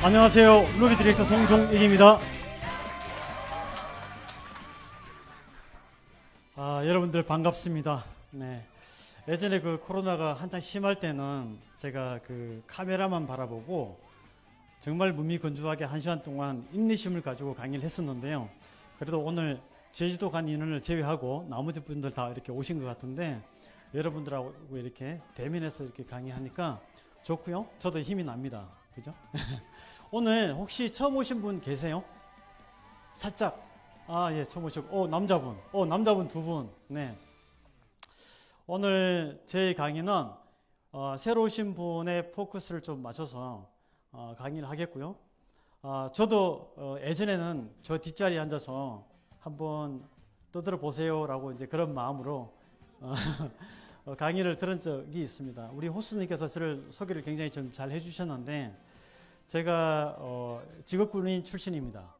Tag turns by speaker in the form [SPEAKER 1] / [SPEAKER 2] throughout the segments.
[SPEAKER 1] 안녕하세요. 루비 디렉터 송종익입니다. 여러분들 반갑습니다. 네. 예전에 그 코로나가 한창 심할 때는 제가 그 카메라만 바라보고 정말 무미건조하게 1시간 동안 인내심을 가지고 강의를 했었는데요. 그래도 오늘 제주도 간 인원을 제외하고 나머지 분들 다 이렇게 오신 것 같은데 여러분들하고 이렇게 대면해서 이렇게 강의하니까 좋고요. 저도 힘이 납니다. 그죠? 오늘 혹시 처음 오신 분 계세요? 살짝. 예, 처음 오셨고. 남자분. 남자분 두 분. 네. 오늘 제 강의는 새로 오신 분의 포커스를 좀 맞춰서 강의를 하겠고요. 저도 예전에는 저 뒷자리에 앉아서 한번 떠들어 보세요라고 이제 그런 마음으로 강의를 들은 적이 있습니다. 우리 호스님께서 저를 소개를 굉장히 좀 잘 해주셨는데 제가 직업군인 출신입니다.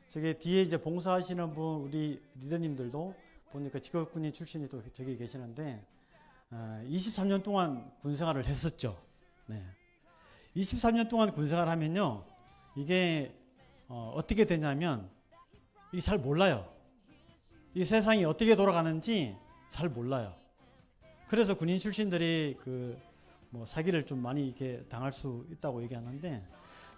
[SPEAKER 1] 저기 뒤에 이제 봉사하시는 분 우리 리더님들도 보니까 직업군인 출신이 또 저기 계시는데 23년 동안 군생활을 했었죠. 네. 23년 동안 군생활을 하면요 이게 어떻게 되냐면 이게 잘 몰라요. 이 세상이 어떻게 돌아가는지 잘 몰라요. 그래서 군인 출신들이 뭐 사기를 좀 많이 이렇게 당할 수 있다고 얘기하는데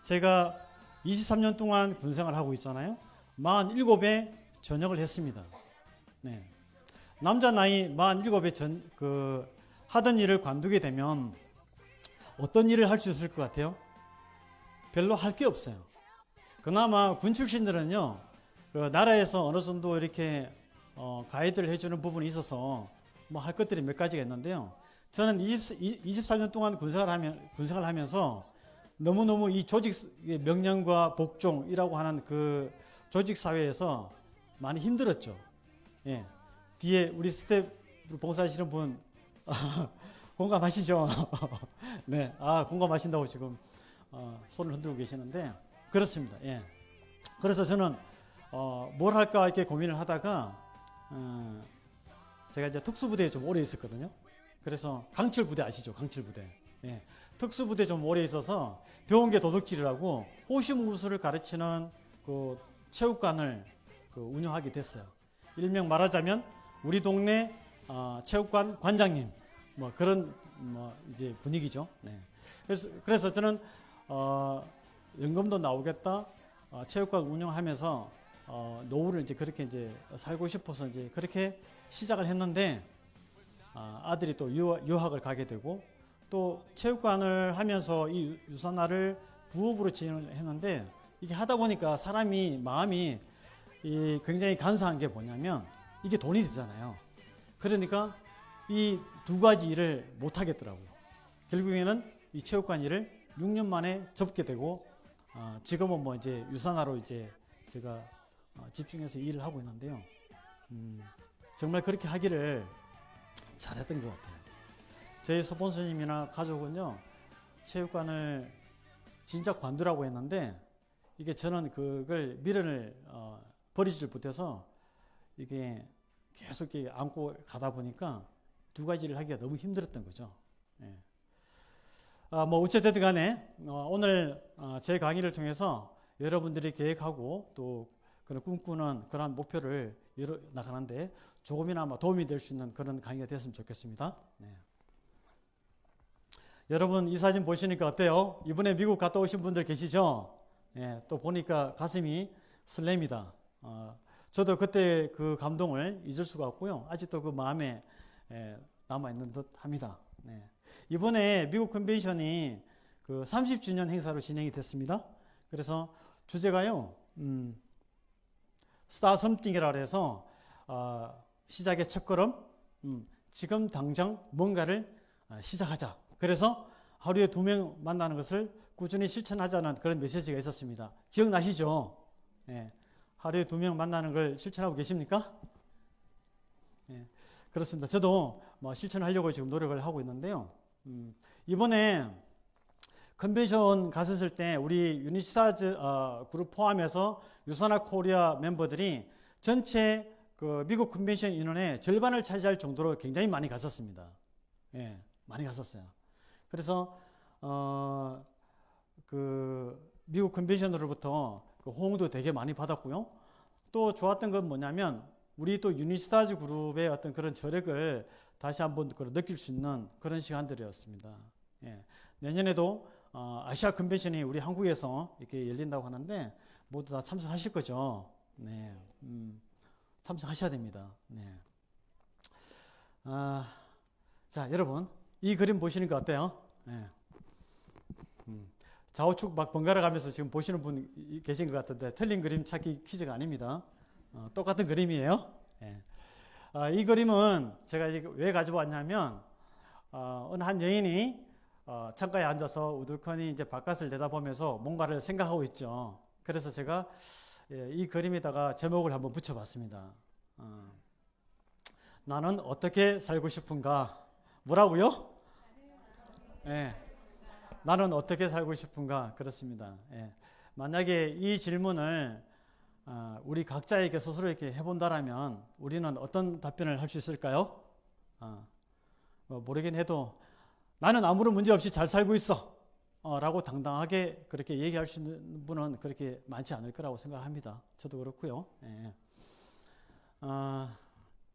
[SPEAKER 1] 제가 23년 동안 군생활을 하고 있잖아요. 47에 전역을 했습니다. 네. 남자 나이 47에 하던 일을 관두게 되면 어떤 일을 할 수 있을 것 같아요? 별로 할 게 없어요. 그나마 군 출신들은요, 나라에서 어느 정도 이렇게 가이드를 해주는 부분이 있어서 뭐 할 것들이 몇 가지가 있는데요. 저는 23년 동안 군생활을 하면서 너무너무 이 조직 명령과 복종이라고 하는 그 조직 사회에서 많이 힘들었죠. 예. 뒤에 우리 스텝 봉사하시는 분 공감하시죠? 네. 공감하신다고 지금 손을 흔들고 계시는데 그렇습니다. 예. 그래서 저는 뭘 할까 이렇게 고민을 하다가 제가 이제 특수부대에 좀 오래 있었거든요. 그래서 강철부대 아시죠? 강철부대. 예. 특수부대 좀 오래 있어서 배운 게 도둑질이라고 호시무수를 가르치는 그 체육관을 운영하게 됐어요. 일명 말하자면 우리 동네 체육관 관장님 뭐 그런 이제 분위기죠. 네. 그래서 저는 연금도 나오겠다. 체육관 운영하면서 노후를 이제 그렇게 이제 살고 싶어서 이제 그렇게 시작을 했는데 아들이 또 유학을 가게 되고 또 체육관을 하면서 이 유산화를 부업으로 진행했는데 이게 하다 보니까 마음이 굉장히 간사한 게 뭐냐면 이게 돈이 되잖아요. 그러니까 이 두 가지 일을 못 하겠더라고요. 결국에는 이 체육관 일을 6년 만에 접게 되고 지금은 뭐 이제 유산화로 이제 제가 집중해서 일을 하고 있는데요. 정말 그렇게 하기를 잘했던 것 같아요. 저희 스폰서님이나 가족은요 체육관을 진짜 관두라고 했는데 이게 저는 그걸 미련을 버리지를 못해서 이게 계속 이렇게 안고 가다 보니까 두 가지를 하기가 너무 힘들었던 거죠. 예. 뭐 어쨌든 간에 오늘 제 강의를 통해서 여러분들이 계획하고 또 그런 꿈꾸는 그런 목표를 이뤄 나가는데 조금이나마 도움이 될 수 있는 그런 강의가 됐으면 좋겠습니다. 네. 여러분 이 사진 보시니까 어때요? 이번에 미국 갔다 오신 분들 계시죠? 예, 또 보니까 가슴이 설렙니다. 저도 그때 그 감동을 잊을 수가 없고요. 아직도 그 마음에 남아있는 듯 합니다. 네. 이번에 미국 컨벤션이 그 30주년 행사로 진행이 됐습니다. 그래서 주제가요, 스타 썸띵이라 해서 시작의 첫걸음, 지금 당장 뭔가를 시작하자. 그래서 하루에 2명 만나는 것을 꾸준히 실천하자는 그런 메시지가 있었습니다. 기억나시죠? 예. 하루에 2명 만나는 걸 실천하고 계십니까? 예. 그렇습니다. 저도 뭐 실천하려고 지금 노력을 하고 있는데요. 이번에 컨벤션 갔었을 때 우리 유니스타즈 그룹 포함해서 유산화 코리아 멤버들이 전체 그 미국 컨벤션 인원의 절반을 차지할 정도로 굉장히 많이 갔었습니다. 예, 많이 갔었어요. 그래서 미국 컨벤션으로부터 그 호응도 되게 많이 받았고요. 또 좋았던 건 뭐냐면 우리 또 유니스타즈 그룹의 어떤 그런 저력을 다시 한번 느낄 수 있는 그런 시간들이었습니다. 예. 내년에도 아시아 컨벤션이 우리 한국에서 이렇게 열린다고 하는데 모두 다 참석하실 거죠? 네, 참석하셔야 됩니다. 네. 자, 여러분 이 그림 보시니까 어때요? 네. 좌우측 막 번갈아 가면서 지금 보시는 분 계신 것 같은데 틀린 그림 찾기 퀴즈가 아닙니다. 똑같은 그림이에요. 네. 이 그림은 제가 왜 가지고 왔냐면 어느 한 여인이 창가에 앉아서 우두커니 이제 바깥을 내다보면서 뭔가를 생각하고 있죠. 그래서 제가 이 그림에다가 제목을 한번 붙여봤습니다. 나는 어떻게 살고 싶은가? 뭐라고요? 네. 나는 어떻게 살고 싶은가? 그렇습니다. 예. 만약에 이 질문을 우리 각자에게 스스로 이렇게 해본다라면 우리는 어떤 답변을 할 수 있을까요? 모르긴 해도 나는 아무런 문제 없이 잘 살고 있어 라고 당당하게 그렇게 얘기할 수 있는 분은 그렇게 많지 않을 거라고 생각합니다. 저도 그렇고요. 예.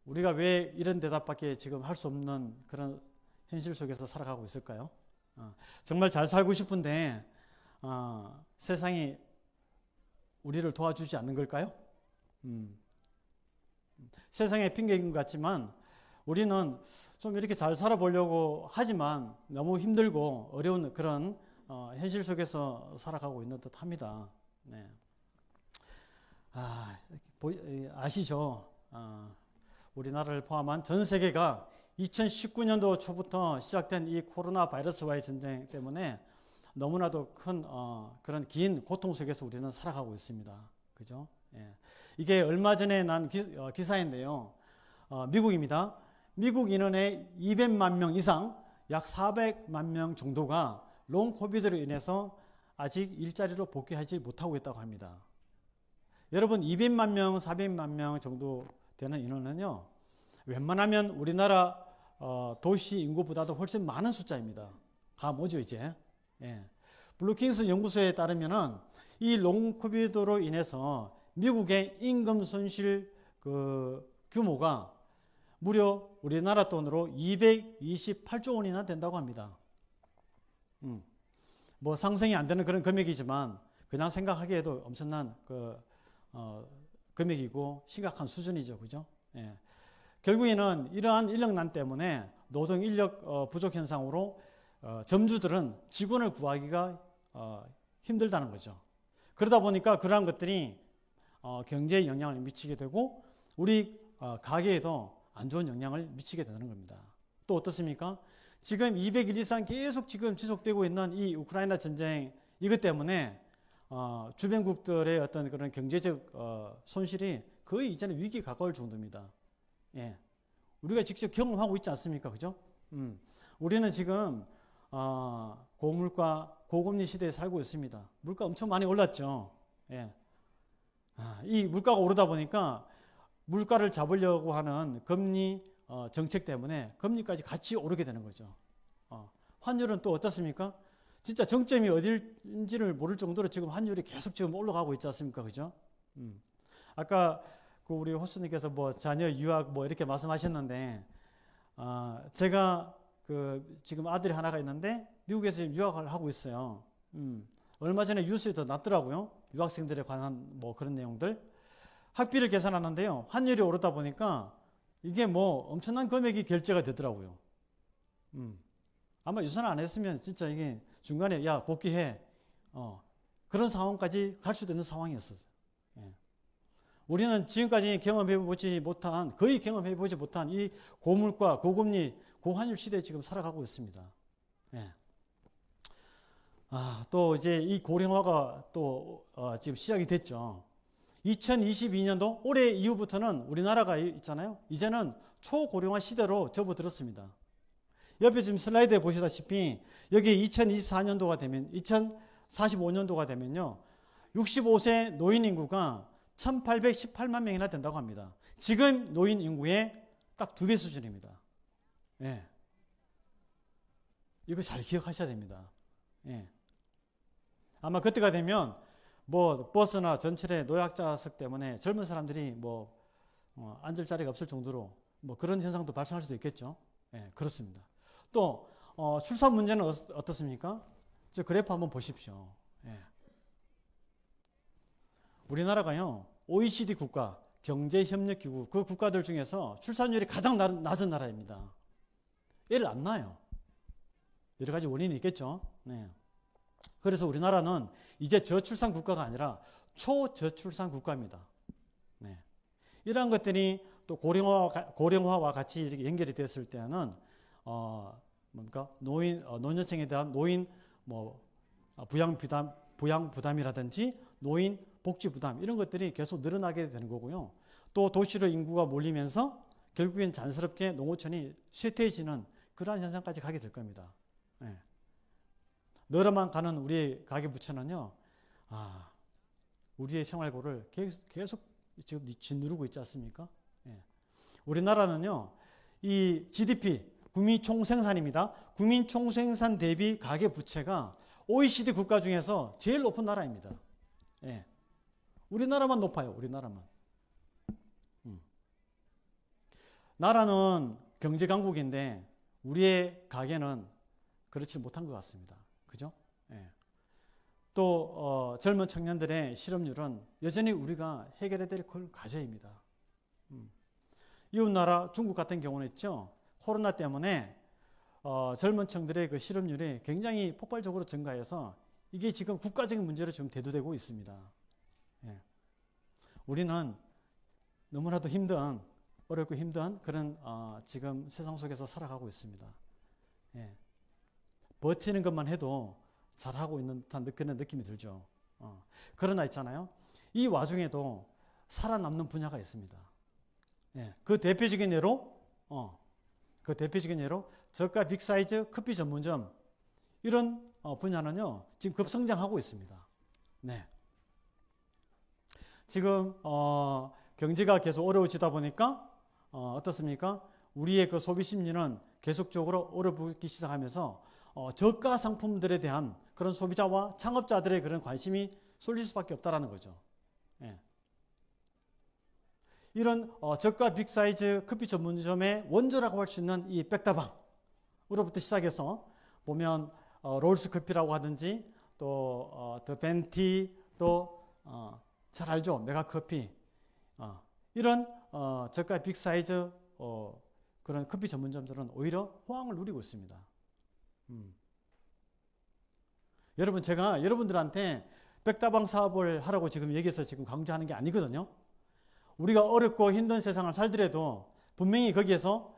[SPEAKER 1] 우리가 왜 이런 대답밖에 지금 할 수 없는 그런 현실 속에서 살아가고 있을까요? 정말 잘 살고 싶은데 세상이 우리를 도와주지 않는 걸까요? 세상의 핑계인 것 같지만 우리는 좀 이렇게 잘 살아보려고 하지만 너무 힘들고 어려운 그런 현실 속에서 살아가고 있는 듯 합니다. 네. 아시죠? 우리나라를 포함한 전 세계가 2019년도 초부터 시작된 이 코로나 바이러스와의 전쟁 때문에 너무나도 큰 그런 긴 고통 속에서 우리는 살아가고 있습니다. 그죠? 예. 이게 얼마 전에 난 기사인데요. 미국입니다. 미국 인원의 200만 명 이상, 약 400만 명 정도가 롱 코비드로 인해서 아직 일자리로 복귀하지 못하고 있다고 합니다. 여러분 200만 명, 400만 명 정도 되는 인원은요. 웬만하면 우리나라 도시 인구보다도 훨씬 많은 숫자입니다. 다 뭐죠 이제? 예. 블루킹스 연구소에 따르면은 이 롱 코비드로 인해서 미국의 임금 손실 규모가 무려 우리나라 돈으로 228조 원이나 된다고 합니다. 뭐 상승이 안 되는 그런 금액이지만 그냥 생각하기에도 엄청난 금액이고 심각한 수준이죠, 그죠? 예. 결국에는 이러한 인력난 때문에 노동 인력 부족 현상으로 점주들은 직원을 구하기가 힘들다는 거죠. 그러다 보니까 그러한 것들이 경제에 영향을 미치게 되고 우리 가게에도 안 좋은 영향을 미치게 되는 겁니다. 또 어떻습니까? 지금 200일 이상 계속 지금 지속되고 있는 이 우크라이나 전쟁 이것 때문에 주변국들의 어떤 그런 경제적 손실이 거의 이제는 위기에 가까울 정도입니다. 예. 우리가 직접 경험하고 있지 않습니까? 그죠? 우리는 지금 고물가, 고금리 시대에 살고 있습니다. 물가 엄청 많이 올랐죠. 예. 이 물가가 오르다 보니까 물가를 잡으려고 하는 금리 정책 때문에 금리까지 같이 오르게 되는 거죠. 환율은 또 어떻습니까? 진짜 정점이 어딜지를 모를 정도로 지금 환율이 계속 지금 올라가고 있지 않습니까? 그죠? 아까 우리 호수님께서 뭐 자녀 유학 뭐 이렇게 말씀하셨는데, 제가 지금 아들이 하나가 있는데 미국에서 지금 유학을 하고 있어요. 얼마 전에 뉴스에 더 났더라고요. 유학생들에 관한 뭐 그런 내용들. 학비를 계산하는데요. 환율이 오르다 보니까 이게 뭐 엄청난 금액이 결제가 되더라고요. 아마 유산 안 했으면 진짜 이게 중간에 야 복귀해 그런 상황까지 갈 수도 있는 상황이었어요. 예. 우리는 지금까지 거의 경험해보지 못한 이 고물가, 고금리, 고환율 시대에 지금 살아가고 있습니다. 예. 또 이제 이 고령화가 또 지금 시작이 됐죠. 2022년도 올해 이후부터는 우리나라가 있잖아요. 이제는 초고령화 시대로 접어들었습니다. 옆에 지금 슬라이드에 보시다시피 여기 2024년도가 되면 2045년도가 되면요. 65세 노인 인구가 1818만 명이나 된다고 합니다. 지금 노인 인구의 딱 2배 수준입니다. 예. 이거 잘 기억하셔야 됩니다. 예. 아마 그때가 되면 뭐 버스나 전철에 노약자석 때문에 젊은 사람들이 뭐 앉을 자리가 없을 정도로 뭐 그런 현상도 발생할 수도 있겠죠. 예, 그렇습니다. 또 출산 문제는 어떻습니까? 저 그래프 한번 보십시오. 예. 우리나라가요, OECD 국가, 경제협력기구 그 국가들 중에서 출산율이 가장 낮은 나라입니다. 애를 안 낳아요. 여러 가지 원인이 있겠죠. 네. 그래서 우리나라는 이제 저출산 국가가 아니라 초저출산 국가입니다. 네. 이러한 것들이 또 고령화와 같이 이렇게 연결이 됐을 때는 뭡니까? 노년층에 대한 노인 부양 부담이라든지 노인 복지 부담 이런 것들이 계속 늘어나게 되는 거고요. 또 도시로 인구가 몰리면서 결국엔 자연스럽게 농어촌이 쇠퇴해지는 그러한 현상까지 가게 될 겁니다. 네. 너러만 가는 우리 가계부채는요, 우리의 생활고를 계속 지금 짓누르고 있지 않습니까? 예. 우리나라는요, 이 GDP, 국민 총생산입니다. 국민 총생산 대비 가계부채가 OECD 국가 중에서 제일 높은 나라입니다. 예. 우리나라만 높아요, 우리나라만. 나라는 경제강국인데 우리의 가계는 그렇지 못한 것 같습니다. 그죠? 예. 또 젊은 청년들의 실업률은 여전히 우리가 해결해야 될 과제입니다. 이웃나라 중국 같은 경우는 있죠. 코로나 때문에 젊은 층들의 그 실업률이 굉장히 폭발적으로 증가해서 이게 지금 국가적인 문제로 지금 대두되고 있습니다. 예. 우리는 너무나도 어렵고 힘든 그런 지금 세상 속에서 살아가고 있습니다. 예. 버티는 것만 해도 잘하고 있는 듯한 그런 느낌이 들죠. 그러나 있잖아요. 이 와중에도 살아남는 분야가 있습니다. 예. 그 대표적인 예로 저가 빅사이즈 커피 전문점 이런 분야는요 지금 급성장하고 있습니다. 네. 지금 경제가 계속 어려워지다 보니까 어떻습니까? 우리의 그 소비 심리는 계속적으로 얼어붙기 시작하면서 저가 상품들에 대한 그런 소비자와 창업자들의 그런 관심이 쏠릴 수밖에 없다라는 거죠. 예. 이런 저가 빅사이즈 커피 전문점의 원조라고 할 수 있는 이 백다방으로부터 시작해서 보면 롤스 커피라고 하든지 또 더 벤티 또 잘 알죠? 메가커피 이런 저가 빅사이즈 그런 커피 전문점들은 오히려 호황을 누리고 있습니다. 여러분 제가 여러분들한테 백다방 사업을 하라고 지금 여기서 지금 강조하는 게 아니거든요. 우리가 어렵고 힘든 세상을 살더라도 분명히 거기에서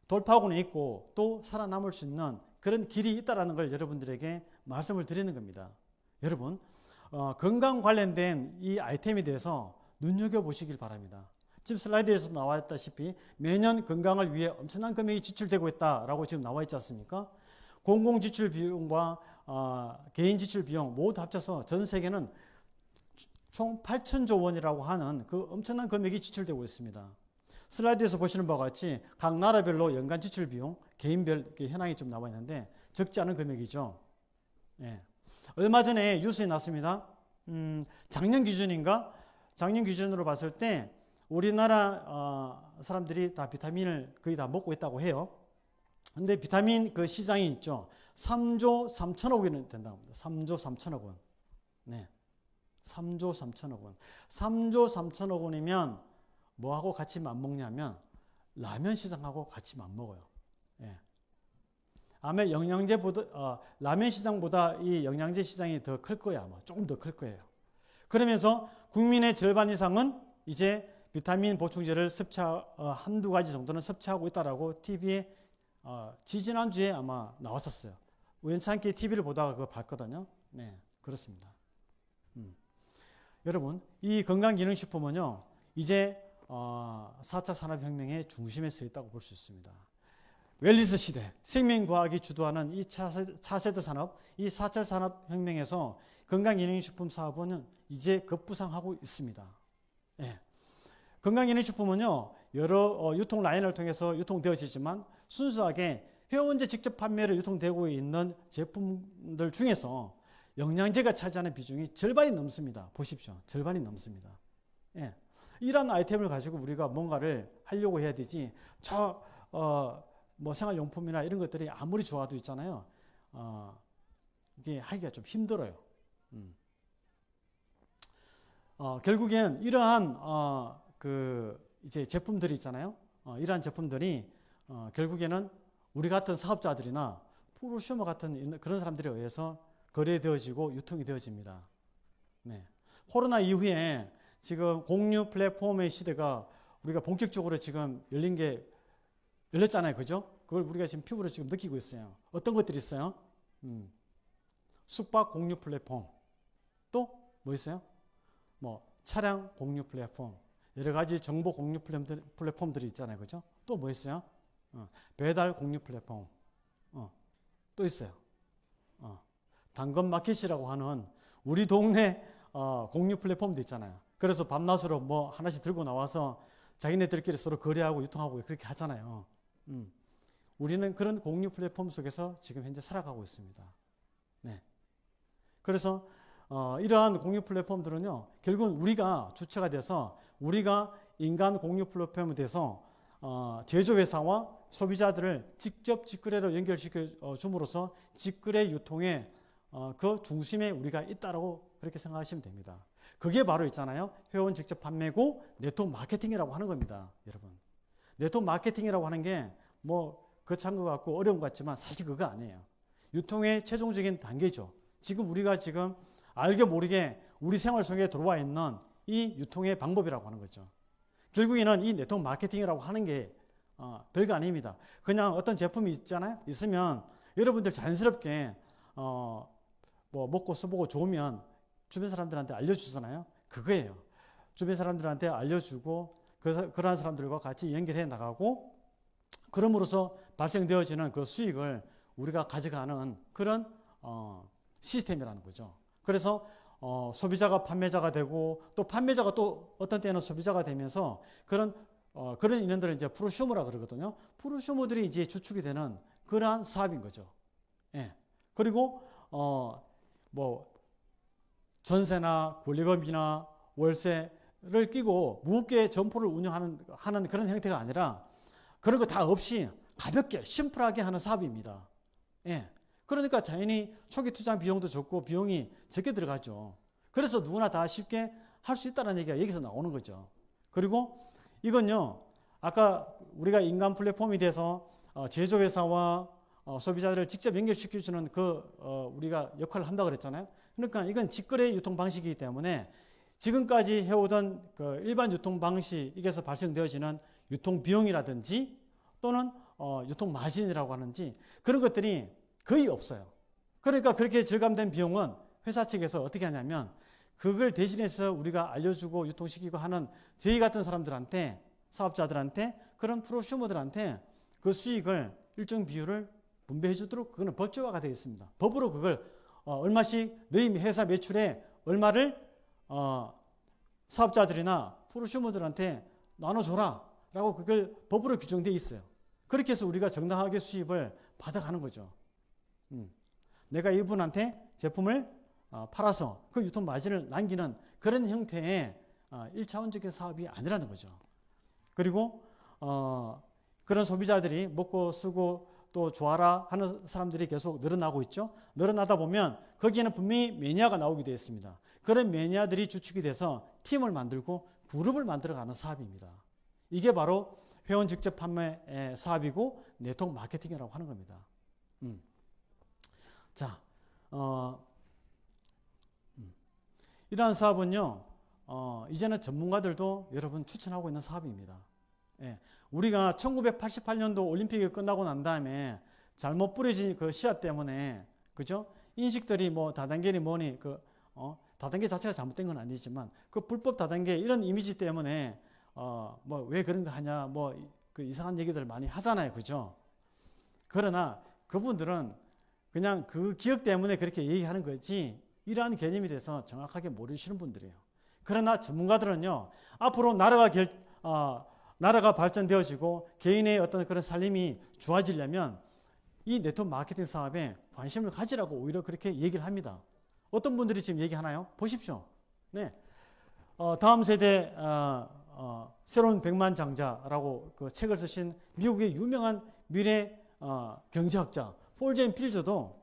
[SPEAKER 1] 돌파구는 있고 또 살아남을 수 있는 그런 길이 있다는 걸 여러분들에게 말씀을 드리는 겁니다. 여러분 건강 관련된 이 아이템에 대해서 눈여겨보시길 바랍니다. 지금 슬라이드에서 나왔다시피 매년 건강을 위해 엄청난 금액이 지출되고 있다라고 지금 나와 있지 않습니까? 공공지출 비용과 개인지출 비용 모두 합쳐서 전 세계는 총 8천조 원이라고 하는 그 엄청난 금액이 지출되고 있습니다. 슬라이드에서 보시는 바와 같이 각 나라별로 연간 지출 비용, 개인별 현황이 좀 나와 있는데 적지 않은 금액이죠. 예. 얼마 전에 뉴스에 났습니다. 작년 기준으로 봤을 때 우리나라 사람들이 다 비타민을 거의 다 먹고 있다고 해요. 근데 비타민 그 시장이 있죠. 3조 3천억 원이 된다고 합니다. 3조 3천억 원. 네. 3조 3천억 원. 3조 3천억 원이면 뭐하고 같이 맞먹냐면 라면 시장하고 같이 맞먹어요. 예. 아마 라면 시장보다 이 영양제 시장이 더 클 거예요. 아마 조금 더 클 거예요. 그러면서 국민의 절반 이상은 이제 비타민 보충제를 한두 가지 정도는 섭취하고 있다라고 TV에 지지난주에 아마 나왔었어요. 우연찮게 TV를 보다가 그거 봤거든요. 네, 그렇습니다. 여러분, 이 건강기능식품은요, 이제 4차 산업혁명의 중심에 서 있다고 볼 수 있습니다. 웰니스 시대, 생명과학이 주도하는 이 차세대 산업, 이 4차 산업혁명에서 건강기능식품 사업은 이제 급부상하고 있습니다. 예. 건강기능식품은요, 여러 유통 라인을 통해서 유통되어지지만 순수하게 회원제 직접 판매로 유통되고 있는 제품들 중에서 영양제가 차지하는 비중이 절반이 넘습니다. 보십시오. 절반이 넘습니다. 예. 이런 아이템을 가지고 우리가 뭔가를 하려고 해야 되지, 뭐 생활용품이나 이런 것들이 아무리 좋아도 있잖아요. 이게 하기가 좀 힘들어요. 결국엔 이러한 이제 제품들이 있잖아요. 이러한 제품들이 결국에는 우리 같은 사업자들이나 프로슈머 같은 그런 사람들에 의해서 거래되어지고 유통이 되어집니다. 네. 코로나 이후에 지금 공유 플랫폼의 시대가 우리가 본격적으로 지금 열렸잖아요. 그죠? 그걸 우리가 지금 피부로 지금 느끼고 있어요. 어떤 것들이 있어요? 숙박 공유 플랫폼. 또 뭐 있어요? 뭐 차량 공유 플랫폼. 여러 가지 정보 공유 플랫폼들이 있잖아요. 그죠? 또 뭐 있어요? 배달 공유 플랫폼. 또 있어요. 당근 마켓이라고 하는 우리 동네 공유 플랫폼도 있잖아요. 그래서 밤낮으로 뭐 하나씩 들고 나와서 자기네들끼리 서로 거래하고 유통하고 그렇게 하잖아요. 우리는 그런 공유 플랫폼 속에서 지금 현재 살아가고 있습니다. 네. 그래서 이러한 공유 플랫폼들은요, 결국은 우리가 주체가 돼서 우리가 인간 공유 플랫폼이 돼서 제조회사와 소비자들을 직접 직거래로 연결시켜 줌으로써 직거래 유통의 그 중심에 우리가 있다라고 그렇게 생각하시면 됩니다. 그게 바로 있잖아요. 회원 직접 판매고 네트워크 마케팅이라고 하는 겁니다. 여러분. 네트워크 마케팅이라고 하는 게 뭐 거창한 것 같고 어려운 것 같지만 사실 그거 아니에요. 유통의 최종적인 단계죠. 지금 우리가 지금 알게 모르게 우리 생활 속에 들어와 있는 이 유통의 방법이라고 하는 거죠. 결국에는 이 네트워크 마케팅이라고 하는 게 별거 아닙니다. 그냥 어떤 제품이 있잖아요. 있으면 여러분들 자연스럽게 뭐 먹고 써보고 좋으면 주변 사람들한테 알려주잖아요. 그거예요. 주변 사람들한테 알려주고 그러한 사람들과 같이 연결해 나가고 그럼으로써 발생되어지는 그 수익을 우리가 가져가는 그런 시스템이라는 거죠. 그래서 소비자가 판매자가 되고 또 판매자가 또 어떤 때는 소비자가 되면서 그런 인연들을 이제 프로슈머라 그러거든요. 프로슈머들이 이제 주축이 되는 그러한 사업인 거죠. 예. 그리고 뭐 전세나 권리금이나 월세를 끼고 무겁게 점포를 운영하는 그런 형태가 아니라 그런 거 다 없이 가볍게 심플하게 하는 사업입니다. 예. 그러니까 당연히 초기 투자 비용도 적고 비용이 적게 들어가죠. 그래서 누구나 다 쉽게 할 수 있다는 얘기가 여기서 나오는 거죠. 그리고 이건요, 아까 우리가 인간 플랫폼이 돼서 제조회사와 소비자들을 직접 연결시켜주는 우리가 역할을 한다고 그랬잖아요. 그러니까 이건 직거래 유통 방식이기 때문에 지금까지 해오던 그 일반 유통 방식에서 발생되어지는 유통 비용이라든지 또는 유통 마진이라고 하는지 그런 것들이 거의 없어요. 그러니까 그렇게 절감된 비용은 회사 측에서 어떻게 하냐면 그걸 대신해서 우리가 알려주고 유통시키고 하는 저희 같은 사람들한테, 사업자들한테, 그런 프로슈머들한테 그 수익을 일정 비율을 분배해 주도록 그거는 법제화가 되어 있습니다. 법으로 그걸 얼마씩 너희 회사 매출에 얼마를 사업자들이나 프로슈머들한테 나눠줘라 라고 그걸 법으로 규정되어 있어요. 그렇게 해서 우리가 정당하게 수입을 받아가는 거죠. 내가 이분한테 제품을 팔아서 그 유통 마진을 남기는 그런 형태의 1차원적인 사업이 아니라는 거죠. 그리고 그런 소비자들이 먹고 쓰고 또 좋아라 하는 사람들이 계속 늘어나고 있죠. 늘어나다 보면 거기에는 분명히 매니아가 나오게 되어 있습니다. 그런 매니아들이 주축이 돼서 팀을 만들고 그룹을 만들어가는 사업입니다. 이게 바로 회원 직접 판매 사업이고 네트워크 마케팅이라고 하는 겁니다. 자, 이러한 사업은요, 이제는 전문가들도 여러분 추천하고 있는 사업입니다. 예, 우리가 1988년도 올림픽이 끝나고 난 다음에 잘못 뿌려진 그 씨앗 때문에, 그죠? 인식들이 뭐 다단계니 뭐니, 다단계 자체가 잘못된 건 아니지만, 그 불법 다단계 이런 이미지 때문에, 뭐 왜 그런 거 하냐, 뭐 그 이상한 얘기들 많이 하잖아요. 그죠? 그러나 그분들은 그냥 그 기억 때문에 그렇게 얘기하는 거지, 이러한 개념에 대해서 정확하게 모르시는 분들이에요. 그러나 전문가들은요, 앞으로 나라가 발전되어지고 개인의 어떤 그런 삶이 좋아지려면 이 네트워크 마케팅 사업에 관심을 가지라고 오히려 그렇게 얘기를 합니다. 어떤 분들이 지금 얘기하나요? 보십시오. 네. 다음 세대 새로운 백만장자라고 그 책을 쓰신 미국의 유명한 미래 경제학자 폴 필저도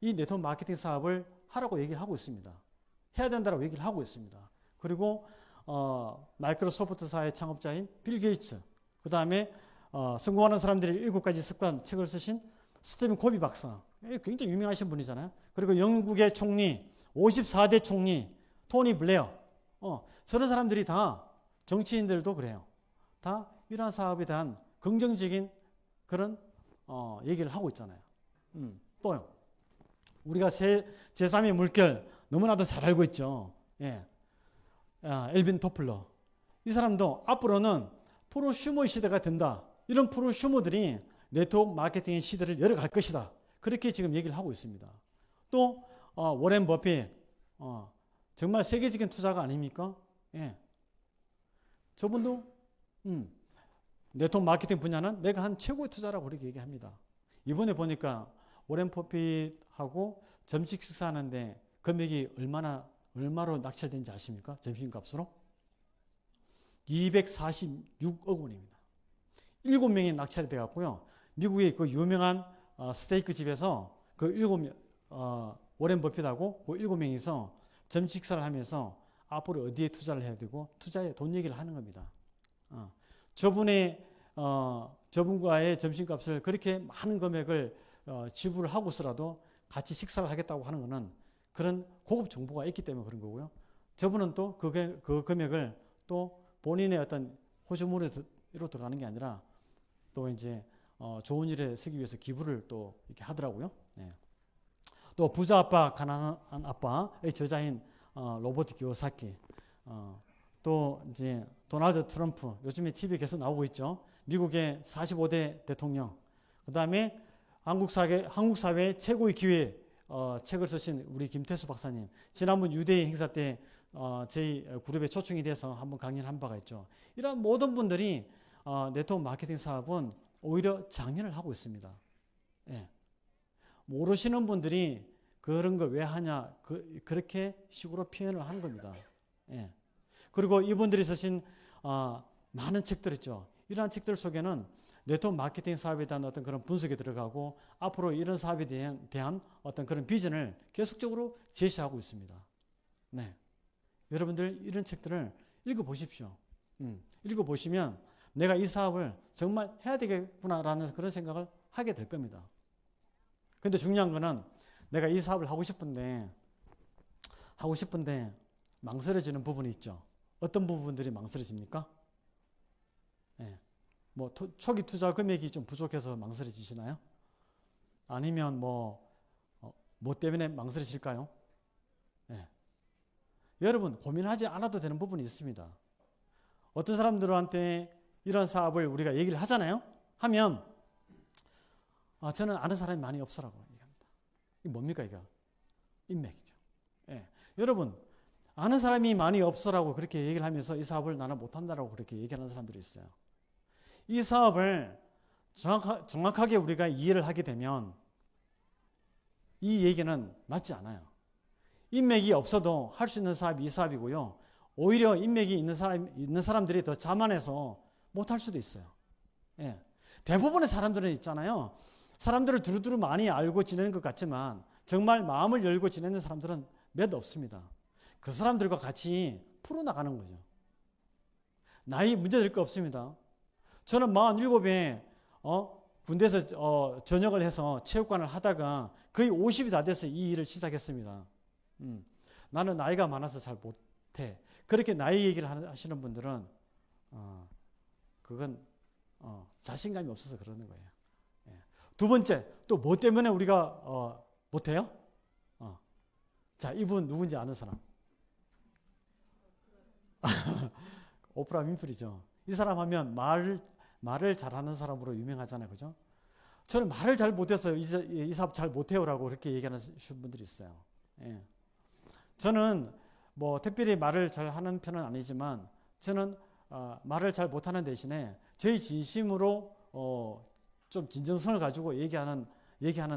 [SPEAKER 1] 이 네트워크 마케팅 사업을 하라고 얘기를 하고 있습니다. 해야 된다고 얘기를 하고 있습니다. 그리고 마이크로소프트사의 창업자인 빌 게이츠, 그 다음에 성공하는 사람들의 7가지 습관 책을 쓰신 스티븐 코비 박사, 굉장히 유명하신 분이잖아요. 그리고 영국의 총리, 54대 총리 토니 블레어, 저런 사람들이 다, 정치인들도 그래요. 다 이러한 사업에 대한 긍정적인 그런 얘기를 하고 있잖아요. 또요. 우리가 제3의 물결 너무나도 잘 알고 있죠. 예. 엘빈 토플러. 이 사람도 앞으로는 프로슈머 시대가 된다. 이런 프로슈머들이 네트워크 마케팅의 시대를 열어갈 것이다. 그렇게 지금 얘기를 하고 있습니다. 또 워렌 버핏, 정말 세계적인 투자가 아닙니까? 예. 저분도 네트워크 마케팅 분야는 내가 한 최고의 투자라고 그렇게 얘기합니다. 이번에 보니까 워렌 버핏하고 점심 식사하는데 금액이 얼마로 낙찰된지 아십니까? 점심값으로? 246억 원입니다. 7명이 낙찰이 되었고요. 미국의 그 유명한 스테이크 집에서 그 워렌 버핏하고 그 7명이서 점심 식사를 하면서 앞으로 어디에 투자를 해야 되고 투자에 돈 얘기를 하는 겁니다. 저분과의 점심값을 그렇게 많은 금액을 지불을 하고서라도 같이 식사를 하겠다고 하는 것은 그런 고급 정보가 있기 때문에 그런 거고요. 저분은 또 그 금액을 또 본인의 어떤 호주머니로 들어가는 게 아니라 또 이제 좋은 일에 쓰기 위해서 기부를 또 이렇게 하더라고요. 네. 또 부자 아빠, 가난한 아빠의 저자인 로버트 기요사키, 또 이제 도널드 트럼프, 요즘에 TV에 계속 나오고 있죠. 미국의 45대 대통령, 그 다음에 한국 사회 최고의 기회 책을 쓰신 우리 김태수 박사님, 지난번 유대인 행사 때 저희 그룹에 초청이 돼서 한번 강연을 한 바가 있죠. 이런 모든 분들이 네트워크 마케팅 사업은 오히려 장려를 하고 있습니다. 예. 모르시는 분들이 그런 걸 왜 하냐, 그렇게 식으로 표현을 하는 겁니다. 예. 그리고 이분들이 쓰신 많은 책들 있죠. 이러한 책들 속에는 네트워크 마케팅 사업에 대한 어떤 그런 분석이 들어가고 앞으로 이런 사업에 대한 어떤 그런 비전을 계속적으로 제시하고 있습니다. 네. 여러분들 이런 책들을 읽어보십시오. 읽어보시면 내가 이 사업을 정말 해야 되겠구나라는 그런 생각을 하게 될 겁니다. 근데 중요한 거는 내가 이 사업을 하고 싶은데 망설여지는 부분이 있죠. 어떤 부분들이 망설여집니까? 네. 뭐 초기 투자 금액이 좀 부족해서 망설여지시나요? 아니면 뭐 때문에 망설여질까요? 네. 여러분 고민하지 않아도 되는 부분이 있습니다. 어떤 사람들한테 이런 사업을 우리가 얘기를 하잖아요. 하면 저는 아는 사람이 많이 없어라고 얘기합니다. 이게 뭡니까 이거? 인맥이죠. 예. 여러분 아는 사람이 많이 없어라고 그렇게 얘기를 하면서 이 사업을 나는 못한다라고 그렇게 얘기하는 사람들이 있어요. 이 사업을 정확하게 우리가 이해를 하게 되면 이 얘기는 맞지 않아요. 인맥이 없어도 할 수 있는 사업이 이 사업이고요. 오히려 인맥이 있는 사람들이 더 자만해서 못할 수도 있어요. 예. 대부분의 사람들은 있잖아요. 사람들을 두루두루 많이 알고 지내는 것 같지만 정말 마음을 열고 지내는 사람들은 몇 없습니다. 그 사람들과 같이 풀어나가는 거죠. 나이 문제될 거 없습니다. 저는 47에 군대에서 전역을 해서 체육관을 하다가 거의 50이 다 돼서 이 일을 시작했습니다. 나는 나이가 많아서 잘 못해. 그렇게 나이 얘기를 하시는 분들은 그건 자신감이 없어서 그러는 거예요. 예. 두 번째, 또 뭐 때문에 우리가 못해요? 자, 이분 누군지 아는 사람? 오프라 윈프리죠. 이 사람 하면 말을 잘하는 사람으로 유명하잖아요. 그죠? 저는 말을 잘 못해서 이 사업 잘 못해요라고 그렇게 얘기하는 분들이 있어요. 예. 저는 뭐 특별히 말을 잘 하는 편은 아니지만 저는 말을 잘 못하는 대신에 저희 진심으로 좀 진정성을 가지고 얘기하는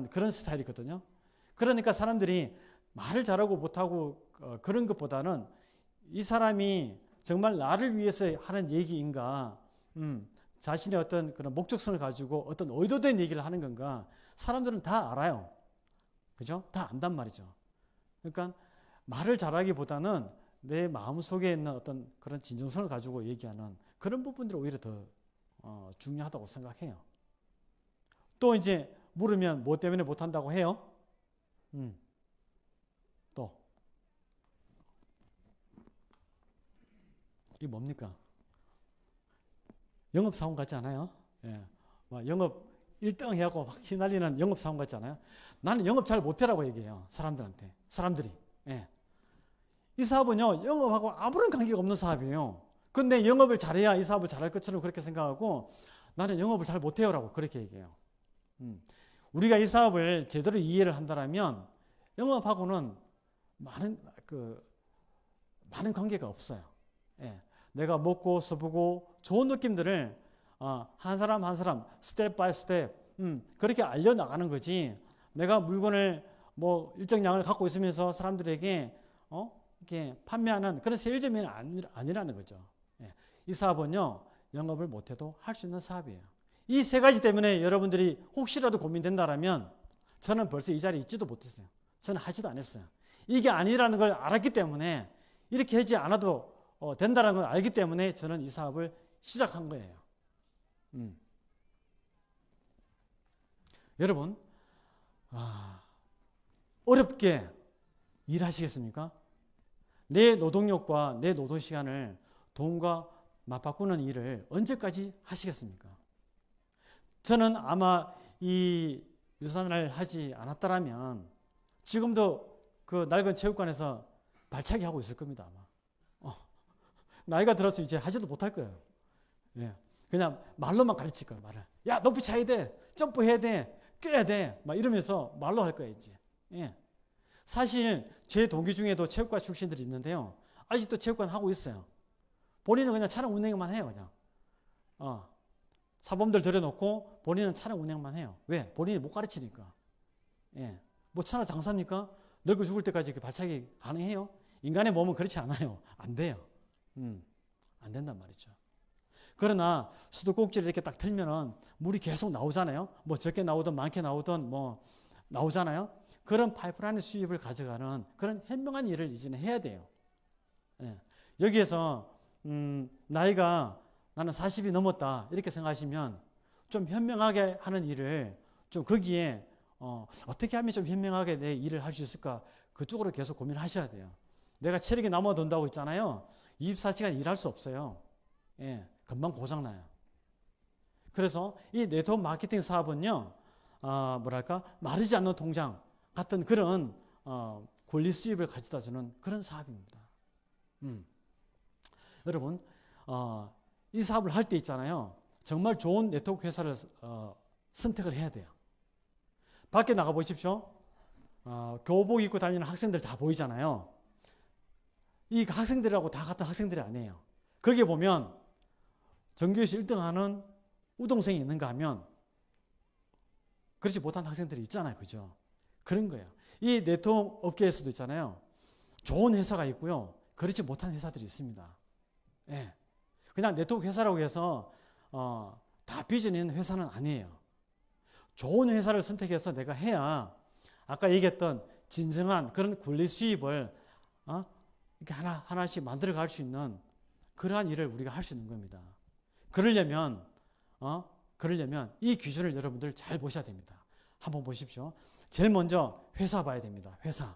[SPEAKER 1] 그런 스타일이거든요. 그러니까 사람들이 말을 잘하고 못하고 그런 것보다는 이 사람이 정말 나를 위해서 하는 얘기인가, 자신의 어떤 그런 목적성을 가지고 어떤 의도된 얘기를 하는 건가, 사람들은 다 알아요. 그죠? 다 안단 말이죠. 그러니까 말을 잘하기보다는 내 마음속에 있는 어떤 그런 진정성을 가지고 얘기하는 그런 부분들이 오히려 더 중요하다고 생각해요. 또 이제 물으면 뭐 때문에 못한다고 해요? 또 이게 뭡니까? 영업사원 같지 않아요? 예. 영업 1등 해갖고 확 휘날리는 영업사원 같지 않아요? 나는 영업 잘 못해라고 얘기해요. 사람들이. 예. 이 사업은요, 영업하고 아무런 관계가 없는 사업이에요. 근데 영업을 잘해야 이 사업을 잘할 것처럼 그렇게 생각하고 나는 영업을 잘 못해요라고 그렇게 얘기해요. 우리가 이 사업을 제대로 이해를 한다면 영업하고는 많은 관계가 없어요. 예. 내가 먹고 써보고 좋은 느낌들을 한 사람 한 사람 스텝 바이 스텝 그렇게 알려나가는 거지. 내가 물건을 뭐 일정량을 갖고 있으면서 사람들에게 이렇게 판매하는 그런 세일즈맨이 아니라는 거죠. 예. 이 사업은요, 영업을 못해도 할 수 있는 사업이에요. 이 세 가지 때문에 여러분들이 혹시라도 고민된다라면 저는 벌써 이 자리에 있지도 못했어요. 저는 하지도 않았어요. 이게 아니라는 걸 알았기 때문에, 이렇게 하지 않아도 된다는 걸 알기 때문에 저는 이 사업을 시작한 거예요. 여러분, 어렵게 일하시겠습니까? 내 노동력과 내 노동시간을 돈과 맞바꾸는 일을 언제까지 하시겠습니까? 저는 아마 이 유산을 하지 않았다면 지금도 그 낡은 체육관에서 발차기 하고 있을 겁니다. 아마. 나이가 들어서 이제 하지도 못할 거예요. 예. 그냥 말로만 가르칠 거예요. 말을. 야, 높이 차야 돼. 점프해야 돼. 뛰어야 돼. 막 이러면서 말로 할 거예요. 이제. 예. 사실 제 동기 중에도 체육관 출신들이 있는데요. 아직도 체육관 하고 있어요. 본인은 그냥 차량 운행만 해요. 그냥. 사범들 들여놓고 본인은 차량 운행만 해요. 왜? 본인이 못 가르치니까. 예. 뭐 천하 장사입니까? 늙어 죽을 때까지 그 발차기 가능해요? 인간의 몸은 그렇지 않아요. 안 돼요. 안 된단 말이죠. 그러나 수도꼭지를 이렇게 딱 틀면은 물이 계속 나오잖아요. 뭐 적게 나오든 많게 나오든 뭐 나오잖아요. 그런 파이프라인 수입을 가져가는 그런 현명한 일을 이제는 해야 돼요. 예. 여기에서 나이가 나는 40이 넘었다 이렇게 생각하시면 좀 현명하게 하는 일을 좀 거기에 어떻게 하면 좀 현명하게 내 일을 할 수 있을까, 그쪽으로 계속 고민을 하셔야 돼요. 내가 체력이 남아돈다고 했잖아요. 24시간 일할 수 없어요. 예, 금방 고장나요. 그래서 이 네트워크 마케팅 사업은요, 마르지 않는 통장 같은 그런 권리 수입을 가져다 주는 그런 사업입니다. 여러분, 이 사업을 할 때 있잖아요. 정말 좋은 네트워크 회사를 선택을 해야 돼요. 밖에 나가 보십시오. 교복 입고 다니는 학생들 다 보이잖아요. 이 학생들하고 다 같은 학생들이 아니에요. 거기에 보면 전교에서 1등 하는 우동생이 있는가 하면 그렇지 못한 학생들이 있잖아요. 그죠? 그런 거예요. 이 네트워크 업계에서도 있잖아요. 좋은 회사가 있고요. 그렇지 못한 회사들이 있습니다. 예. 그냥 네트워크 회사라고 해서 다 비전이 있는 회사는 아니에요. 좋은 회사를 선택해서 내가 해야 아까 얘기했던 진정한 그런 권리 수입을 이렇게 하나씩 만들어 갈 수 있는 그러한 일을 우리가 할 수 있는 겁니다. 그러려면 이 기준을 여러분들 잘 보셔야 됩니다. 한번 보십시오. 제일 먼저 회사 봐야 됩니다. 회사.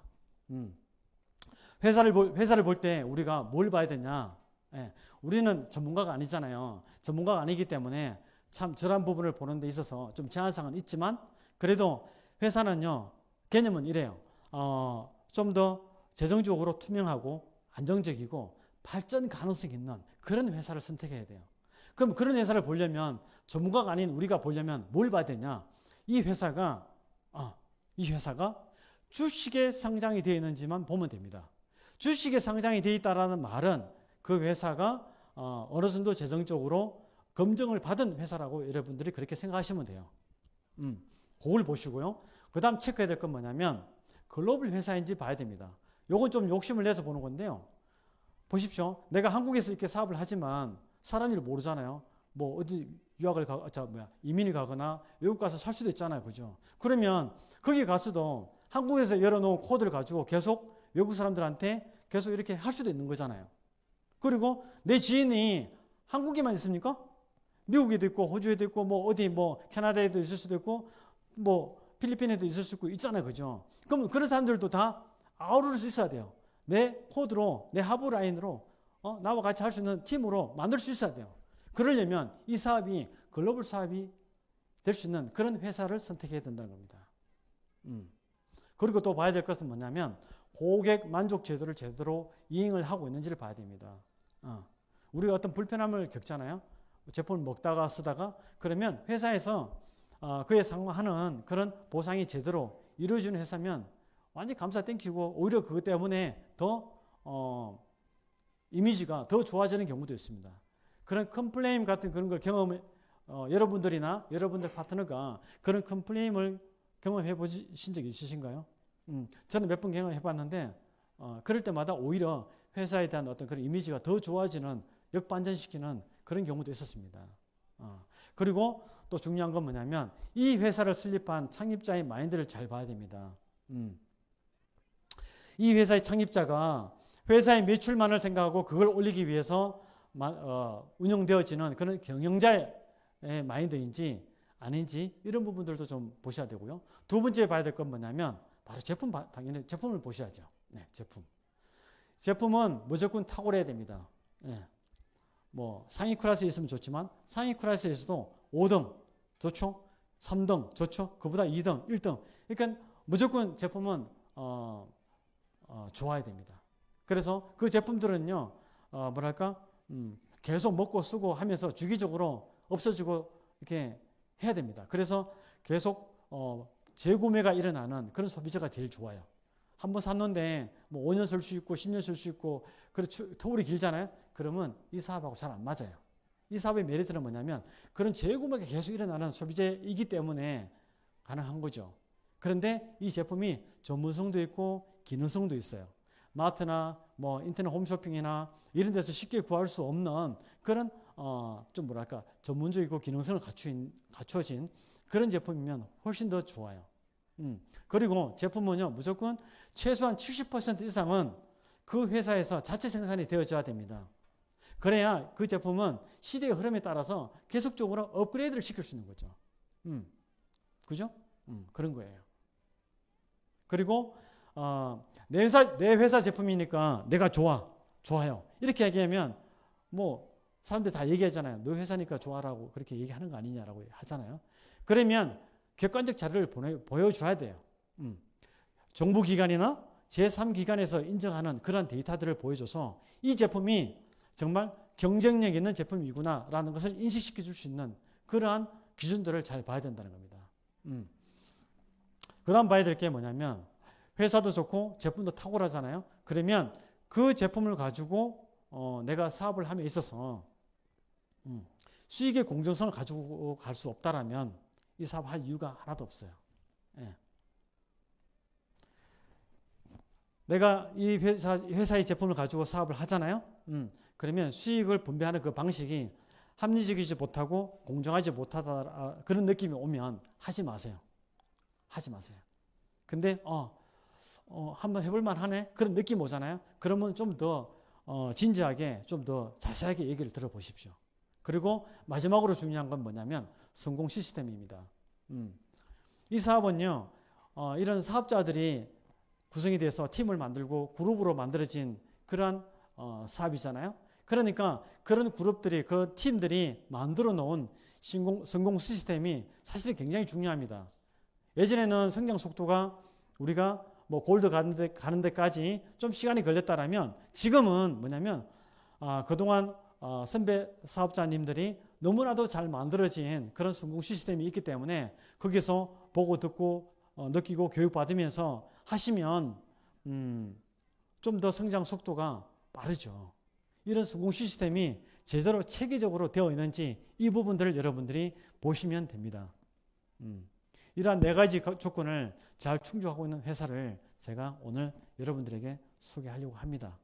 [SPEAKER 1] 회사를 볼 때 우리가 뭘 봐야 되냐? 예, 우리는 전문가가 아니잖아요. 전문가가 아니기 때문에 참 저런 부분을 보는 데 있어서 좀 제한사항은 있지만 그래도 회사는요, 개념은 이래요. 좀 더 재정적으로 투명하고 안정적이고 발전 가능성이 있는 그런 회사를 선택해야 돼요. 그럼 그런 회사를 보려면 전문가가 아닌 우리가 보려면 뭘 봐야 되냐? 이 회사가 주식에 상장이 되어 있는지만 보면 됩니다. 주식에 상장이 되어 있다는 말은 그 회사가 어느 정도 재정적으로 검증을 받은 회사라고 여러분들이 그렇게 생각하시면 돼요. 그걸 보시고요. 그 다음 체크해야 될 건 뭐냐면 글로벌 회사인지 봐야 됩니다. 요건 좀 욕심을 내서 보는 건데요. 보십시오. 내가 한국에서 이렇게 사업을 하지만 사람 일을 모르잖아요. 뭐 어디 유학을 이민을 가거나 외국 가서 살 수도 있잖아요. 그죠? 그러면 거기 가서도 한국에서 열어놓은 코드를 가지고 계속 외국 사람들한테 계속 이렇게 할 수도 있는 거잖아요. 그리고 내 지인이 한국에만 있습니까? 미국에도 있고 호주에도 있고 뭐 어디 뭐 캐나다에도 있을 수도 있고 뭐 필리핀에도 있을 수 있고 있잖아요. 그죠? 그럼 그런 사람들도 다 아우를 수 있어야 돼요. 내 코드로, 내 하부 라인으로 나와 같이 할 수 있는 팀으로 만들 수 있어야 돼요. 그러려면 이 사업이 글로벌 사업이 될 수 있는 그런 회사를 선택해야 된다는 겁니다. 그리고 또 봐야 될 것은 뭐냐면 고객 만족 제도를 제대로 이행을 하고 있는지를 봐야 됩니다. 우리가 어떤 불편함을 겪잖아요. 제품을 먹다가 쓰다가 그러면 회사에서 그에 상응하는 그런 보상이 제대로 이루어지는 회사면 완전히 감사 땡기고 오히려 그것 때문에 더 이미지가 더 좋아지는 경우도 있습니다. 그런 컴플레인 같은 그런 걸 여러분들이나 여러분들 파트너가 그런 컴플레인을 경험해 보신 적 있으신가요? 저는 몇 번 경험해 봤는데 그럴 때마다 오히려 회사에 대한 어떤 그런 이미지가 더 좋아지는 역반전시키는 그런 경우도 있었습니다. 그리고 또 중요한 건 뭐냐면 이 회사를 설립한 창립자의 마인드를 잘 봐야 됩니다. 이 회사의 창립자가 회사의 매출만을 생각하고 그걸 올리기 위해서 운영되어지는 그런 경영자의 마인드인지 아닌지 이런 부분들도 좀 보셔야 되고요. 두 번째 봐야 될 건 뭐냐면 바로 당연히 제품을 보셔야죠. 네, 제품은 무조건 탁월해야 됩니다. 네. 뭐 상위 클래스에 있으면 좋지만 상위 클래스에서도 5등 좋죠. 3등 좋죠. 그보다 2등, 1등. 그러니까 무조건 제품은 좋아야 됩니다. 그래서 그 제품들은요, 계속 먹고 쓰고 하면서 주기적으로 없어지고 이렇게 해야 됩니다. 그래서 계속 재구매가 일어나는 그런 소비자가 제일 좋아요. 한번 샀는데 뭐 5년 쓸 수 있고 10년 쓸 수 있고 터울이 길잖아요. 그러면 이 사업하고 잘 안 맞아요. 이 사업의 메리트는 뭐냐면 그런 재구매가 계속 일어나는 소비재이기 때문에 가능한 거죠. 그런데 이 제품이 전문성도 있고 기능성도 있어요. 마트나 뭐 인터넷 홈쇼핑이나 이런 데서 쉽게 구할 수 없는 그런 전문적이고 기능성을 갖추어진 그런 제품이면 훨씬 더 좋아요. 그리고 제품은요 무조건 최소한 70% 이상은 그 회사에서 자체 생산이 되어져야 됩니다. 그래야 그 제품은 시대의 흐름에 따라서 계속적으로 업그레이드를 시킬 수 있는 거죠. 그죠? 그런 거예요. 그리고 내 회사 제품이니까 내가 좋아요. 이렇게 얘기하면 뭐 사람들 다 얘기하잖아요. 너 회사니까 좋아라고 그렇게 얘기하는 거 아니냐라고 하잖아요. 그러면 객관적 자료를 보여줘야 돼요. 정부기관이나 제3기관에서 인정하는 그런 데이터들을 보여줘서 이 제품이 정말 경쟁력 있는 제품이구나라는 것을 인식시켜 줄 수 있는 그러한 기준들을 잘 봐야 된다는 겁니다. 그 다음 봐야 될 게 뭐냐면 회사도 좋고 제품도 탁월하잖아요. 그러면 그 제품을 가지고 내가 사업을 함에 있어서 수익의 공정성을 가지고 갈 수 없다라면 이 사업 할 이유가 하나도 없어요. 예. 내가 이 회사의 제품을 가지고 사업을 하잖아요. 그러면 수익을 분배하는 그 방식이 합리적이지 못하고 공정하지 못하다 그런 느낌이 오면 하지 마세요. 하지 마세요. 근데 한번 해볼만 하네 그런 느낌 오잖아요. 그러면 좀 더 진지하게 좀 더 자세하게 얘기를 들어보십시오. 그리고 마지막으로 중요한 건 뭐냐면 성공 시스템입니다. 이 사업은요 이런 사업자들이 구성이 돼서 팀을 만들고 그룹으로 만들어진 그러한 사업이잖아요. 그러니까 그런 그룹들이 그 팀들이 만들어 놓은 성공 시스템이 사실 굉장히 중요합니다. 예전에는 성장 속도가 우리가 뭐 골드 가는 데까지 좀 시간이 걸렸다라면 지금은 뭐냐면 그동안 선배 사업자님들이 너무나도 잘 만들어진 그런 성공 시스템이 있기 때문에 거기서 보고 듣고 느끼고 교육받으면서 하시면 좀 더 성장 속도가 빠르죠. 이런 성공 시스템이 제대로 체계적으로 되어 있는지 이 부분들을 여러분들이 보시면 됩니다. 이러한 네 가지 조건을 잘 충족하고 있는 회사를 제가 오늘 여러분들에게 소개하려고 합니다.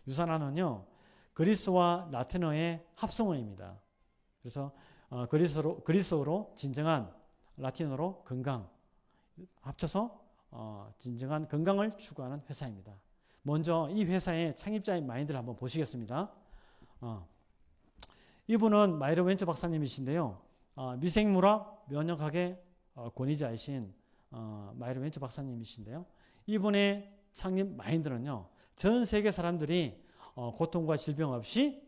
[SPEAKER 1] 유산화는요, 그리스와 라틴어의 합성어입니다. 그래서 그리스어로 진정한, 라틴어로 건강, 합쳐서 진정한 건강을 추구하는 회사입니다. 먼저 이 회사의 창립자인 마인드를 한번 보시겠습니다. 이분은 마이로 벤처 박사님이신데요. 미생물학 면역학의 권위자이신 마이로 벤처 박사님이신데요. 이분의 창립 마인드는요, 전 세계 사람들이 고통과 질병 없이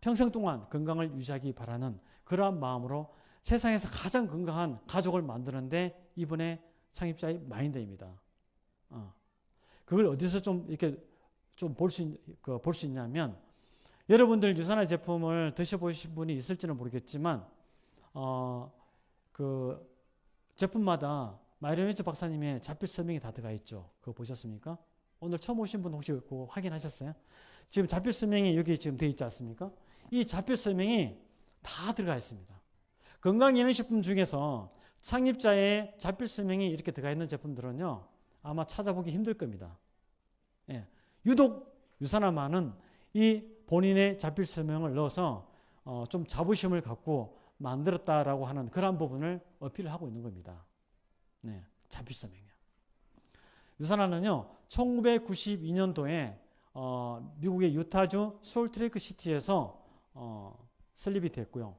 [SPEAKER 1] 평생 동안 건강을 유지하기 바라는 그러한 마음으로 세상에서 가장 건강한 가족을 만드는데 이분의 창립자의 마인드입니다. 그걸 어디서 좀 이렇게 좀 볼 수 있냐면, 여러분들 유산화 제품을 드셔보신 분이 있을지는 모르겠지만, 그 제품마다 마이로 벤처 박사님의 자필 설명이 다 들어가 있죠. 그거 보셨습니까? 오늘 처음 오신 분 혹시 그거 확인하셨어요? 지금 자필 설명이 여기 지금 되어 있지 않습니까? 이 자필 설명이 다 들어가 있습니다. 건강기능식품 중에서 창립자의 자필 설명이 이렇게 들어가 있는 제품들은요, 아마 찾아보기 힘들 겁니다. 예. 유독 유산화만은 이 본인의 자필 설명을 넣어서 좀 자부심을 갖고 만들었다라고 하는 그런 부분을 어필을 하고 있는 겁니다. 네, 자필 설명이요. 유산화는요, 1992년도에 미국의 유타주 솔트레이크 시티에서 설립이 됐고요.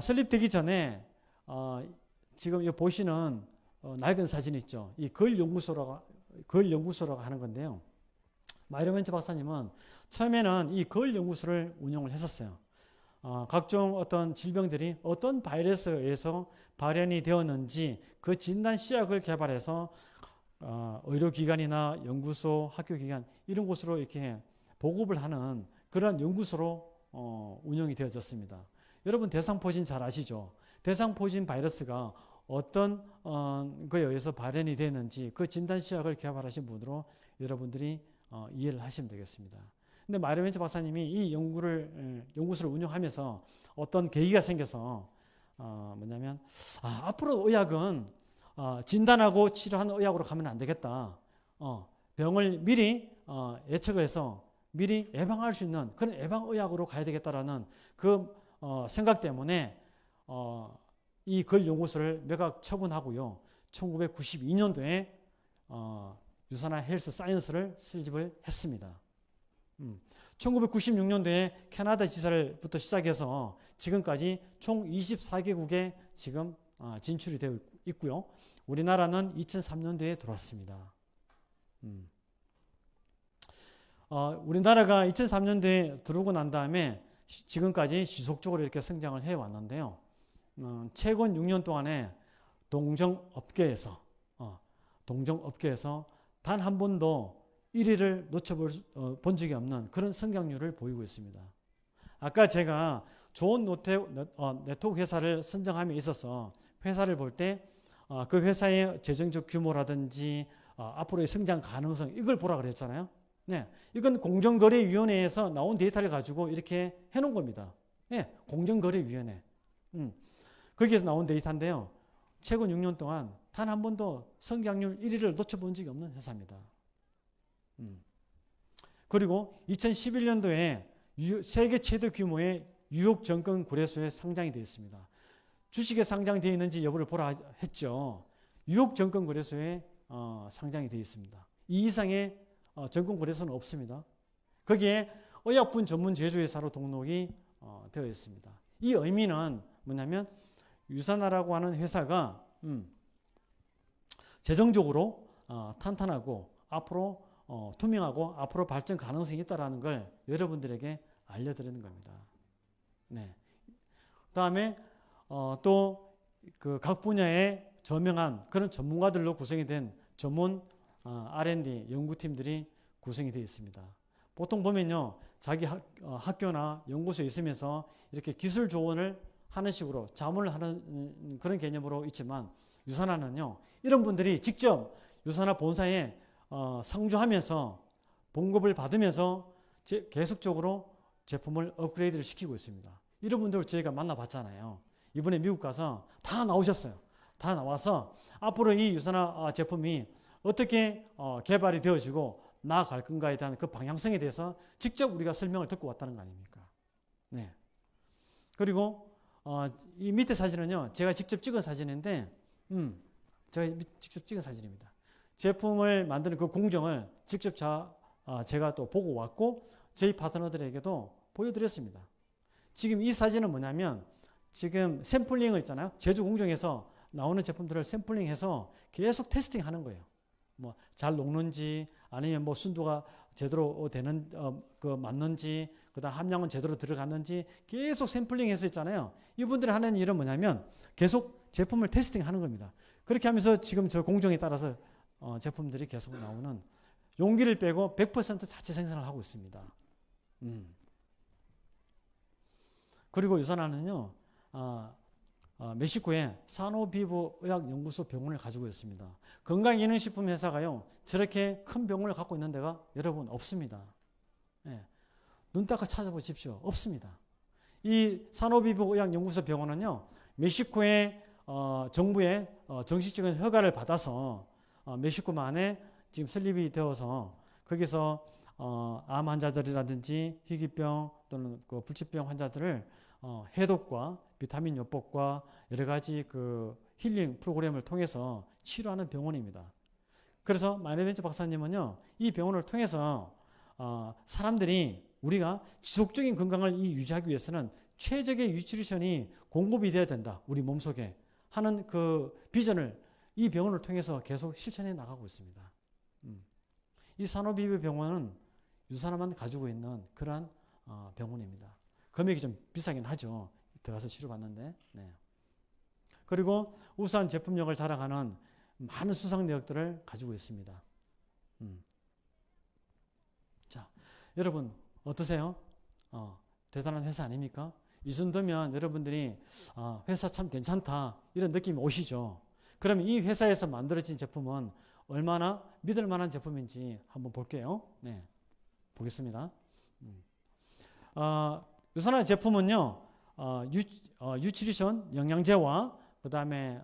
[SPEAKER 1] 설립되기 전에 지금 이 보시는 낡은 사진 있죠. 이 걸 연구소라고 하는 건데요. 마이로 벤처 박사님은 처음에는 이 걸 연구소를 운영을 했었어요. 각종 어떤 질병들이 어떤 바이러스에 의해서 발현이 되었는지 그 진단 시약을 개발해서 의료기관이나 연구소, 학교기관 이런 곳으로 이렇게 보급을 하는 그런 연구소로 운영이 되어졌습니다. 여러분 대상포진 잘 아시죠? 대상포진 바이러스가 어떤 거에 의해서 발현이 되는지 그 진단 시약을 개발하신 분으로 여러분들이 이해를 하시면 되겠습니다. 근데 마이로 벤처 박사님이 이 연구소를 운영하면서 어떤 계기가 생겨서 뭐냐면 앞으로 의학은 진단하고 치료하는 의학으로 가면 안 되겠다. 병을 미리 예측을 해서 미리 예방할 수 있는 그런 예방의학으로 가야 되겠다라는 그 생각 때문에 이 걸 연구소를 매각 처분하고요. 1992년도에 유산화 헬스 사이언스를 설립을 했습니다. 1996년도에 캐나다 지사를부터 시작해서 지금까지 총 24개국에 지금 진출이 되어 있고요. 우리나라는 2003년도에 들어왔습니다. 우리나라가 2003년도에 들어오고 난 다음에 지금까지 지속적으로 이렇게 성장을 해왔는데요. 최근 6년 동안에 동종업계에서 단 한 번도 1위를 놓쳐본 적이 없는 그런 성장률을 보이고 있습니다. 아까 제가 좋은 네트워크 회사를 선정함에 있어서 회사를 볼 때 그 회사의 재정적 규모라든지 앞으로의 성장 가능성 이걸 보라 그랬잖아요. 네, 이건 공정거래위원회에서 나온 데이터를 가지고 이렇게 해놓은 겁니다. 네, 공정거래위원회. 거기에서 나온 데이터인데요. 최근 6년 동안 단 한 번도 성장률 1위를 놓쳐본 적이 없는 회사입니다. 그리고 2011년도에 세계 최대 규모의 뉴욕 증권 거래소에 상장이 되어 있습니다. 주식에 상장되어 있는지 여부를 보라 했죠. 뉴욕 증권 거래소에 상장이 되어 있습니다. 이 이상의 증권 거래소는 없습니다. 거기에 의약품 전문 제조회사로 등록이 되어 있습니다. 이 의미는 뭐냐면 유산화라고 하는 회사가 재정적으로 탄탄하고 앞으로 투명하고 앞으로 발전 가능성이 있다는 걸 여러분들에게 알려드리는 겁니다. 네. 그다음에 또 그 각 분야의 저명한 그런 전문가들로 구성이 된 전문 R&D 연구팀들이 구성이 되어 있습니다. 보통 보면요, 자기 학교나 연구소에 있으면서 이렇게 기술 조언을 하는 식으로 자문을 하는 그런 개념으로 있지만, 유산화는요, 이런 분들이 직접 유산화 본사에 상주하면서 봉급을 받으면서 계속적으로 제품을 업그레이드를 시키고 있습니다. 이런 분들을 저희가 만나봤잖아요. 이번에 미국 가서 다 나오셨어요. 다 나와서 앞으로 이 유산화 제품이 어떻게 개발이 되어지고 나아갈 건가에 대한 그 방향성에 대해서 직접 우리가 설명을 듣고 왔다는 거 아닙니까? 네. 그리고 이 밑에 사진은요, 제가 직접 찍은 사진인데, 제가 직접 찍은 사진입니다. 제품을 만드는 그 공정을 직접 제가 또 보고 왔고, 저희 파트너들에게도 보여드렸습니다. 지금 이 사진은 뭐냐면, 지금 샘플링을 있잖아요. 제주 공정에서 나오는 제품들을 샘플링해서 계속 테스팅 하는 거예요. 뭐 잘 녹는지, 아니면 뭐 순도가 제대로 되는, 맞는지, 그 다음 함량은 제대로 들어갔는지 계속 샘플링해서 있잖아요. 이분들이 하는 일은 뭐냐면 계속 제품을 테스팅 하는 겁니다. 그렇게 하면서 지금 저 공정에 따라서 제품들이 계속 나오는, 용기를 빼고 100% 자체 생산을 하고 있습니다. 그리고 유산화는요, 멕시코에 산호비브의학연구소 병원을 가지고 있습니다. 건강기능식품 회사가요, 저렇게 큰 병원을 갖고 있는 데가 여러분 없습니다. 네. 눈 닦아 찾아보십시오. 없습니다. 이 산호비브의학연구소 병원은요, 멕시코의 정부의 정식적인 허가를 받아서 멕시코만에 지금 설립이 되어서 거기서 암 환자들이라든지 희귀병 또는 그 불치병 환자들을 해독과 비타민 요법과 여러 가지 그 힐링 프로그램을 통해서 치료하는 병원입니다. 그래서 마이너벤처 박사님은요, 이 병원을 통해서 사람들이 우리가 지속적인 건강을 유지하기 위해서는 최적의 뉴트리션이 공급이 돼야 된다, 우리 몸속에 하는 그 비전을 이 병원을 통해서 계속 실천해 나가고 있습니다. 이 산호비브 병원은 유산화만 가지고 있는 그러한 병원입니다. 금액이 좀 비싸긴 하죠. 들어가서 치료받는데. 네. 그리고 우수한 제품력을 자랑하는 많은 수상 내역들을 가지고 있습니다. 자, 여러분 어떠세요? 대단한 회사 아닙니까? 이 정도면 여러분들이 회사 참 괜찮다 이런 느낌이 오시죠. 그러면 이 회사에서 만들어진 제품은 얼마나 믿을 만한 제품인지 한번 볼게요. 네, 보겠습니다. 유산화 제품은요, 뉴트리션 영양제와 그 다음에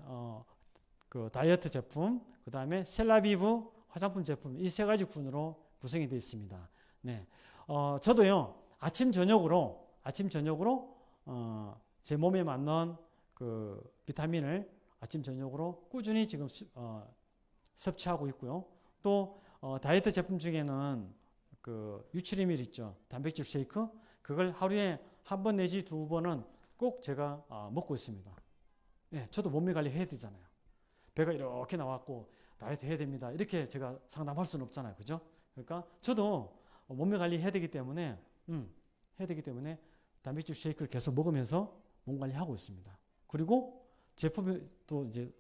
[SPEAKER 1] 그 다이어트 제품, 그 다음에 셀라비브 화장품 제품, 이 세 가지 군으로 구성이 되어 있습니다. 네, 저도요 아침 저녁으로 제 몸에 맞는 그 비타민을 아침 저녁으로 꾸준히 지금 섭취하고 있고요. 또 다이어트 제품 중에는 그 유치리밀 있죠, 단백질 쉐이크, 그걸 하루에 한 번 내지 두 번은 꼭 제가 먹고 있습니다. 네, 저도 몸매 관리 해야 되잖아요. 배가 이렇게 나왔고 다이어트 해야 됩니다, 이렇게 제가 상담할 수는 없잖아요, 그죠? 그러니까 저도 몸매 관리 해야 되기 때문에 단백질 쉐이크를 계속 먹으면서 몸 관리하고 있습니다. 그리고 제품이 또 이제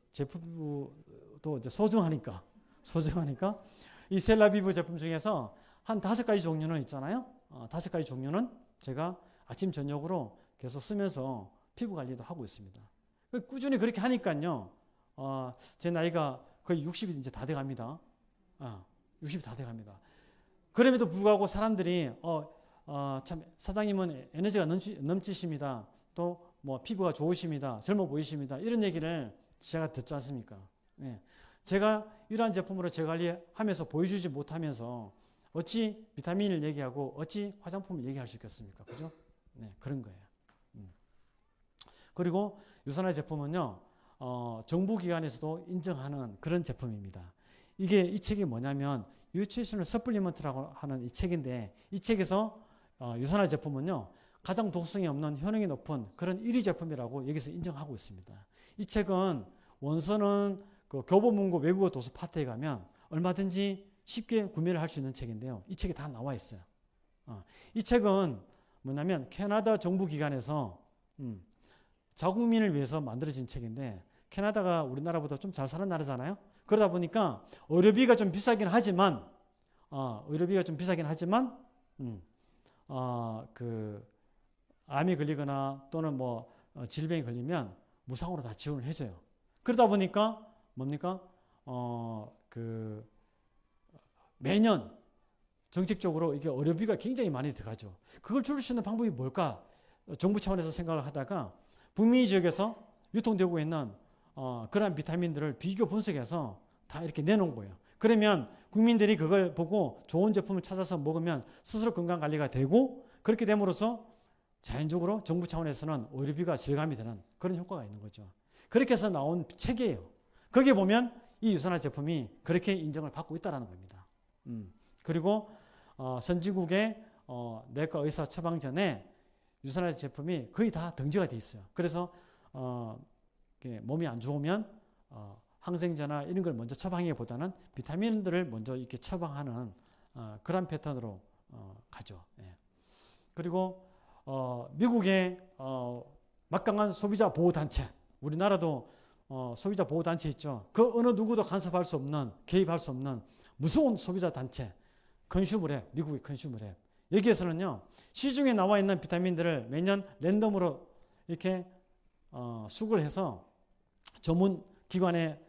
[SPEAKER 1] 소중하니까 이 셀라비브 제품 중에서 한 5가지 종류는 있잖아요. 5가지 종류는 제가 아침 저녁으로 계속 쓰면서 피부 관리도 하고 있습니다. 꾸준히 그렇게 하니까요, 제 나이가 거의 60이 이제 다 돼갑니다. 60이 다 돼갑니다. 그럼에도 불구하고 사람들이 참 사장님은 에너지가 넘치십니다. 또 뭐 피부가 좋으십니다. 젊어 보이십니다. 이런 얘기를 제가 듣지 않습니까? 네. 제가 이러한 제품으로 재관리하면서 보여주지 못하면서 어찌 비타민을 얘기하고 어찌 화장품을 얘기할 수 있겠습니까? 그죠? 네, 그런 거예요. 그리고 유산화 제품은요, 정부기관에서도 인정하는 그런 제품입니다. 이 책이 뭐냐면 뉴트리셔널 서플리먼트라고 하는 이 책인데, 이 책에서 유산화 제품은요, 가장 독성이 없는 효능이 높은 그런 1위 제품이라고 여기서 인정하고 있습니다. 이 책은 원서는 그 교보문고 외국어 도서 파트에 가면 얼마든지 쉽게 구매를 할 수 있는 책인데요, 이 책에 다 나와 있어요. 이 책은 뭐냐면 캐나다 정부기관에서 자국민을 위해서 만들어진 책인데, 캐나다가 우리나라보다 좀 잘 사는 나라잖아요. 그러다 보니까 의료비가 좀 비싸긴 하지만 그 암이 걸리거나 또는 뭐 질병이 걸리면 무상으로 다 지원을 해줘요. 그러다 보니까 뭡니까? 그 매년 정책적으로 이게 의료비가 굉장히 많이 들어가죠. 그걸 줄일 수 있는 방법이 뭘까? 정부 차원에서 생각을 하다가 북미 지역에서 유통되고 있는 그러한 비타민들을 비교 분석해서 다 이렇게 내놓은 거예요. 그러면 국민들이 그걸 보고 좋은 제품을 찾아서 먹으면 스스로 건강관리가 되고 그렇게 됨으로써 자연적으로 정부 차원에서는 의료비가 절감이 되는 그런 효과가 있는 거죠. 그렇게 해서 나온 책이에요. 거기에 보면 이 유산화 제품이 그렇게 인정을 받고 있다는 겁니다. 그리고 선진국의 내과 의사 처방 전에 유산화 제품이 거의 다 등재가 돼 있어요. 그래서 몸이 안 좋으면 항생제나 이런 걸 먼저 처방하기보다는 비타민들을 먼저 이렇게 처방하는 그런 패턴으로 가죠. 예. 그리고 미국의 막강한 소비자 보호단체, 우리나라도 소비자 보호단체 있죠. 그 어느 누구도 간섭할 수 없는, 개입할 수 없는 무서운 소비자 단체, 컨슈머랩, 미국의 컨슈머랩. 여기에서는요, 시중에 나와 있는 비타민들을 매년 랜덤으로 이렇게 수거를 해서 전문 기관에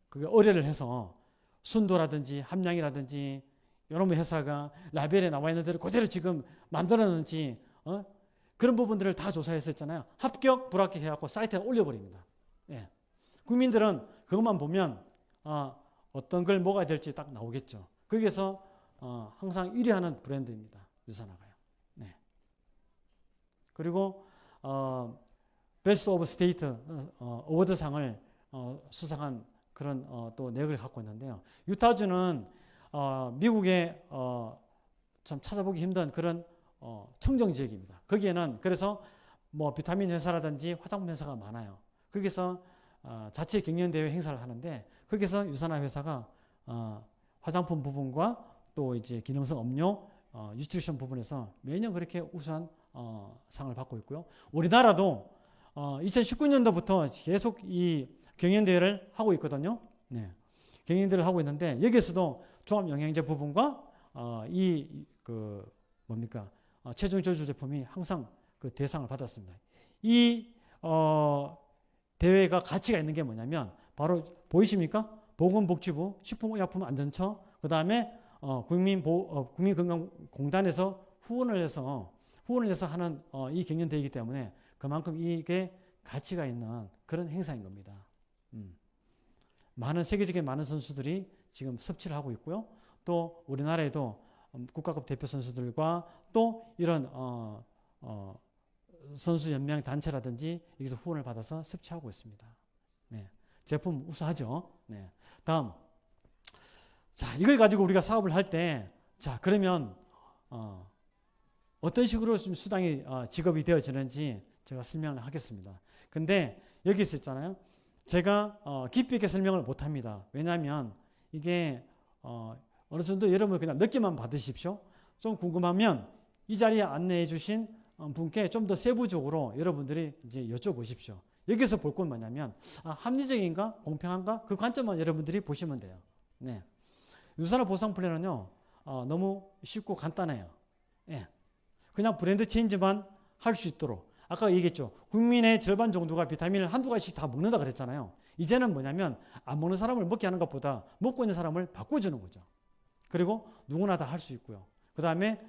[SPEAKER 1] 그게 의뢰를 해서 순도라든지 함량이라든지 이런 회사가 라벨에 나와 있는 대로 그대로 지금 만들었는지 그런 부분들을 다 조사했었잖아요. 합격, 불합격 해갖고 사이트에 올려버립니다. 예. 국민들은 그것만 보면 어떤 걸 먹어야 될지 딱 나오겠죠. 거기에서 항상 1위 하는 브랜드입니다. 유산화가요. 네. 그리고 베스트 오브 스테이트 어워드상을 수상한 그런 또 내역을 갖고 있는데요. 유타주는 미국의 참 찾아보기 힘든 그런 청정 지역입니다. 거기에는 그래서 뭐 비타민 회사라든지 화장품 회사가 많아요. 거기서 자체 경연대회 행사를 하는데 거기서 유산화 회사가 화장품 부분과 또 이제 기능성 음료, 뉴트리션 부분에서 매년 그렇게 우수한 상을 받고 있고요. 우리나라도 2019년도부터 계속 이 경연대회를 하고 있거든요. 네. 경연대회를 하고 있는데 여기에서도 종합영양제 부분과 체중 조절 제품이 항상 그 대상을 받았습니다. 이 대회가 가치가 있는 게 뭐냐면 바로 보이십니까? 보건복지부, 식품의약품안전처, 그 다음에 국민건강공단에서 후원을 해서 하는 이 경연대회이기 때문에 그만큼 이게 가치가 있는 그런 행사인 겁니다. 세계적인 많은 선수들이 지금 섭취를 하고 있고요. 또 우리나라에도 국가급 대표 선수들과 또 이런 선수 연맹 단체라든지 여기서 후원을 받아서 섭취하고 있습니다. 네. 제품 우수하죠. 네. 다음, 자 이걸 가지고 우리가 사업을 할 때, 자 그러면 어떤 식으로 좀 수당이 지급이 되어지는지 제가 설명을 하겠습니다. 근데 여기 있었잖아요. 제가 깊이 있게 설명을 못합니다. 왜냐하면 이게 어느 정도 여러분 그냥 느낌만 받으십시오. 좀 궁금하면 이 자리에 안내해 주신 분께 좀 더 세부적으로 여러분들이 이제 여쭤보십시오. 여기서 볼 건 뭐냐면 합리적인가 공평한가 그 관점만 여러분들이 보시면 돼요. 네. 유산화 보상 플랜은요 너무 쉽고 간단해요. 예. 그냥 브랜드 체인지만 할 수 있도록 아까 얘기했죠. 국민의 절반 정도가 비타민을 한두 가지씩 다 먹는다 그랬잖아요. 이제는 뭐냐면 안 먹는 사람을 먹게 하는 것보다 먹고 있는 사람을 바꿔주는 거죠. 그리고 누구나 다 할 수 있고요. 그 다음에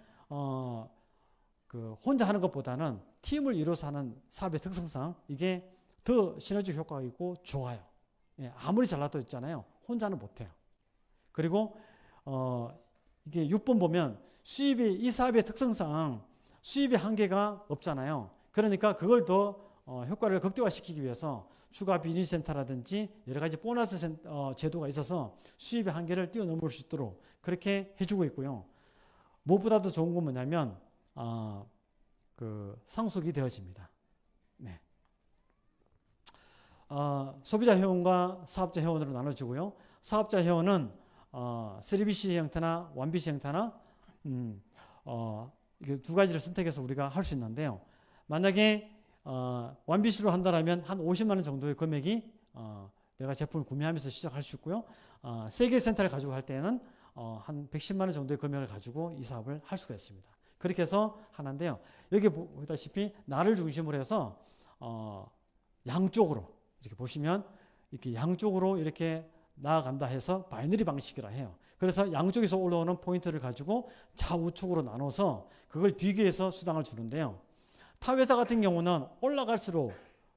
[SPEAKER 1] 혼자 하는 것보다는 팀을 이뤄서 하는 사업의 특성상 이게 더 시너지 효과가 있고 좋아요. 예, 아무리 잘나도 있잖아요. 혼자는 못해요. 그리고 이게 6번 보면 이 사업의 특성상 수입의 한계가 없잖아요. 그러니까 그걸 더 효과를 극대화시키기 위해서 추가 비즈니스센터라든지 여러 가지 보너스 제도가 있어서 수입의 한계를 뛰어넘을 수 있도록 그렇게 해주고 있고요. 무엇보다도 좋은 건 뭐냐면 상속이 되어집니다. 네. 소비자 회원과 사업자 회원으로 나눠주고요. 사업자 회원은 3BC 형태나 1BC 형태나 이게 두 가지를 선택해서 우리가 할 수 있는데요. 만약에 1BC로 한다면 한 50만 원 정도의 금액이 내가 제품을 구매하면서 시작할 수 있고요. 세계 센터를 가지고 할 때는 한 110만 원 정도의 금액을 가지고 이 사업을 할 수가 있습니다. 그렇게 해서 하는데요. 여기 보다시피 나를 중심으로 해서 양쪽으로 이렇게 보시면 이렇게 양쪽으로 이렇게 나아간다 해서 바이너리 방식이라 해요. 그래서 양쪽에서 올라오는 포인트를 가지고 좌우측으로 나눠서 그걸 비교해서 수당을 주는데요. 타 회사 같은 경우는 올라갈수록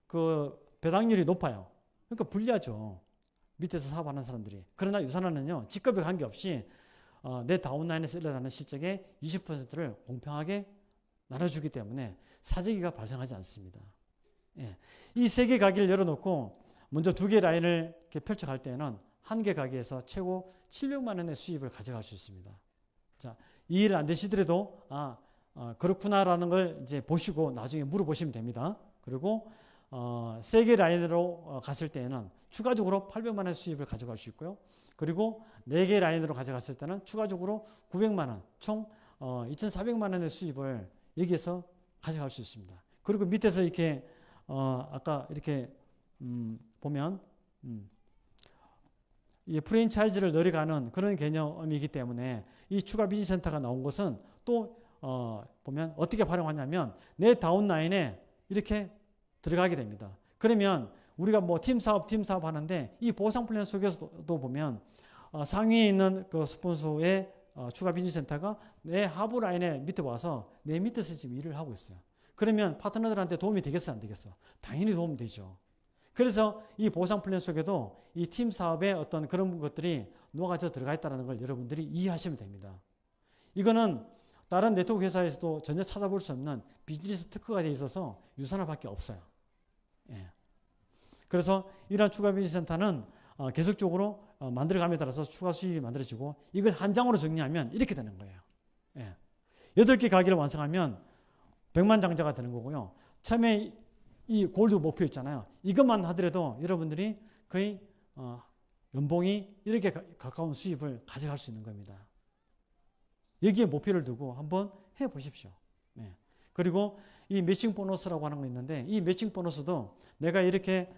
[SPEAKER 1] 그 배당률이 높아요. 그러니까 불리하죠. 밑에서 사업하는 사람들이. 그러나 유산화는요, 직급에 관계없이 내 다운라인에서 일어나는 실적의 20%를 공평하게 나눠주기 때문에 사재기가 발생하지 않습니다. 예. 이 세 개 가게를 열어놓고 먼저 두 개 라인을 이렇게 펼쳐갈 때는 한 개 가게에서 최고 700만 원의 수입을 가져갈 수 있습니다. 자, 이 일 안 되시더라도 그렇구나라는 걸 이제 보시고 나중에 물어보시면 됩니다. 그리고 세 개 라인으로 갔을 때에는 추가적으로 800만 원의 수입을 가져갈 수 있고요. 그리고 네 개 라인으로 가져갔을 때는 추가적으로 900만 원, 총 2,400만 원의 수입을 여기에서 가져갈 수 있습니다. 그리고 밑에서 이렇게 아까 이렇게 보면 이 프랜차이즈를 늘어가는 그런 개념이기 때문에 이 추가 비즈니스 센터가 나온 것은 또 보면 어떻게 활용하냐면 내 다운라인에 이렇게 들어가게 됩니다. 그러면 우리가 뭐 팀 사업 하는데 이 보상 플랜 속에서도 보면 상위에 있는 그 스폰서의 추가 비즈니스 센터가 내 하부 라인에 밑에 와서 내 밑에서 지금 일을 하고 있어요. 그러면 파트너들한테 도움이 되겠어, 안 되겠어? 당연히 도움이 되죠. 그래서 이 보상 플랜 속에도 이 팀 사업의 어떤 그런 것들이 녹아져 들어가 있다는 걸 여러분들이 이해하시면 됩니다. 이거는 다른 네트워크 회사에서도 전혀 찾아볼 수 없는 비즈니스 특허가 되어 있어서 유산화밖에 없어요. 예. 그래서 이러한 추가 비즈니스 센터는 계속적으로 만들어감에 따라서 추가 수입이 만들어지고 이걸 한 장으로 정리하면 이렇게 되는 거예요. 예. 8개 가게를 완성하면 100만 장자가 되는 거고요. 처음에 이 골드 목표 있잖아요. 이것만 하더라도 여러분들이 거의 연봉이 이렇게 가까운 수입을 가져갈 수 있는 겁니다. 여기에 목표를 두고 한번 해보십시오. 네. 그리고 이 매칭 보너스라고 하는 거 있는데 이 매칭 보너스도 내가 이렇게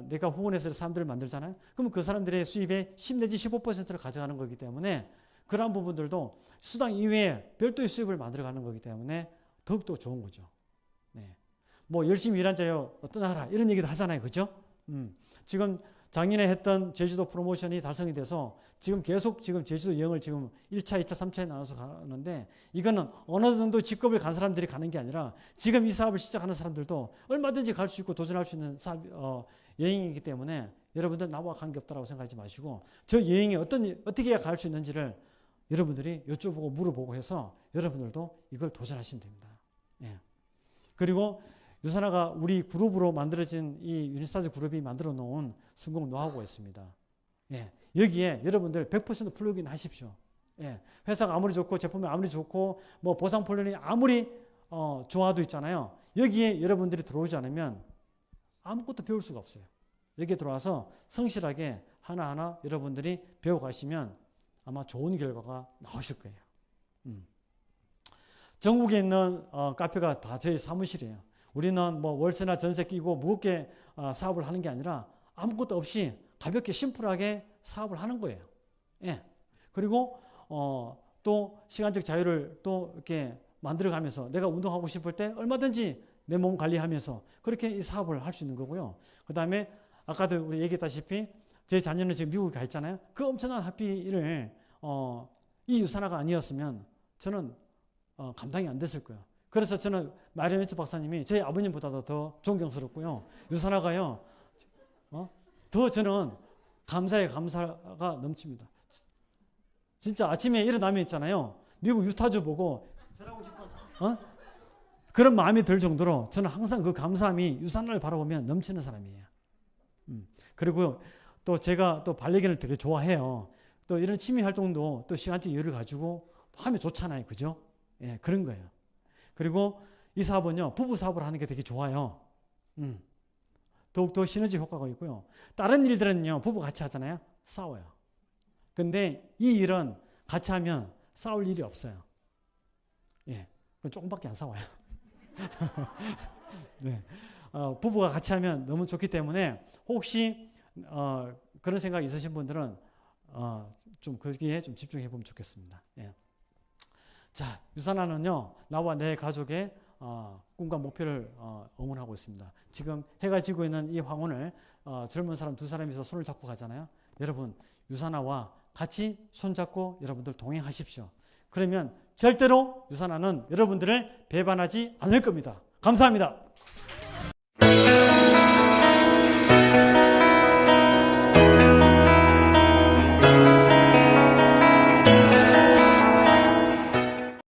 [SPEAKER 1] 내가 후원해서 사람들을 만들잖아요. 그러면 그 사람들의 수입의 10 내지 15%를 가져가는 거기 때문에 그러한 부분들도 수당 이외에 별도의 수입을 만들어가는 거기 때문에 더욱더 좋은 거죠. 네. 뭐 열심히 일한 자요 떠나라 이런 얘기도 하잖아요. 그죠? 지금 작년에 했던 제주도 프로모션이 달성이 돼서 지금 계속 지금 제주도 여행을 지금 1차, 2차, 3차에 나눠서 가는데 이거는 어느 정도 직급을 간 사람들이 가는 게 아니라 지금 이 사업을 시작하는 사람들도 얼마든지 갈 수 있고 도전할 수 있는 사업, 여행이기 때문에 여러분들 나와 관계없다라고 생각하지 마시고 저 여행에 어떻게 갈 수 있는지를 여러분들이 여쭤보고 물어보고 해서 여러분들도 이걸 도전하시면 됩니다. 예. 그리고 유산화가 우리 그룹으로 만들어진 이 유니스타즈 그룹이 만들어 놓은 성공 노하우가 있습니다. 예. 여기에 여러분들 100% 플러그인 하십시오. 예. 회사가 아무리 좋고 제품이 아무리 좋고 뭐 보상 플랜이 아무리 좋아도 있잖아요. 여기에 여러분들이 들어오지 않으면 아무것도 배울 수가 없어요. 여기에 들어와서 성실하게 하나하나 여러분들이 배워가시면 아마 좋은 결과가 나오실 거예요. 전국에 있는 카페가 다 저희 사무실이에요. 우리는 뭐 월세나 전세 끼고 무겁게 사업을 하는 게 아니라 아무것도 없이 가볍게 심플하게 사업을 하는 거예요. 예. 그리고 또 시간적 자유를 또 이렇게 만들어가면서 내가 운동하고 싶을 때 얼마든지 내 몸 관리하면서 그렇게 이 사업을 할 수 있는 거고요. 그 다음에 아까도 우리 얘기했다시피 제 자녀는 지금 미국에 가 있잖아요. 그 엄청난 학비를 이 유산화가 아니었으면 저는 감당이 안 됐을 거예요. 그래서 저는 마리아멘츠 박사님이 저희 아버님보다도 더 존경스럽고요. 유산화가요. 더 저는 감사가 넘칩니다. 진짜 아침에 일어나면 있잖아요. 미국 유타주 보고 잘하고 싶어. 그런 마음이 들 정도로 저는 항상 그 감사함이 유산화를 바라보면 넘치는 사람이에요. 그리고 또 제가 또 반려견을 되게 좋아해요. 또 이런 취미 활동도 또 시간적 여유를 가지고 하면 좋잖아요. 그죠? 예, 그런 거예요. 그리고 이 사업은요, 부부 사업을 하는 게 되게 좋아요. 더욱더 시너지 효과가 있고요. 다른 일들은요, 부부 같이 하잖아요. 싸워요. 근데 이 일은 같이 하면 싸울 일이 없어요. 예, 조금밖에 안 싸워요. 네. 부부가 같이 하면 너무 좋기 때문에 혹시 그런 생각이 있으신 분들은 좀 거기에 좀 집중해 보면 좋겠습니다. 예. 자, 유산화는요, 나와 내 가족의 꿈과 목표를 응원하고 있습니다. 지금 해가 지고 있는 이 황혼을 젊은 사람 두 사람이서 손을 잡고 가잖아요. 여러분, 유산화와 같이 손잡고 여러분들 동행하십시오. 그러면 절대로 유산화는 여러분들을 배반하지 않을 겁니다. 감사합니다.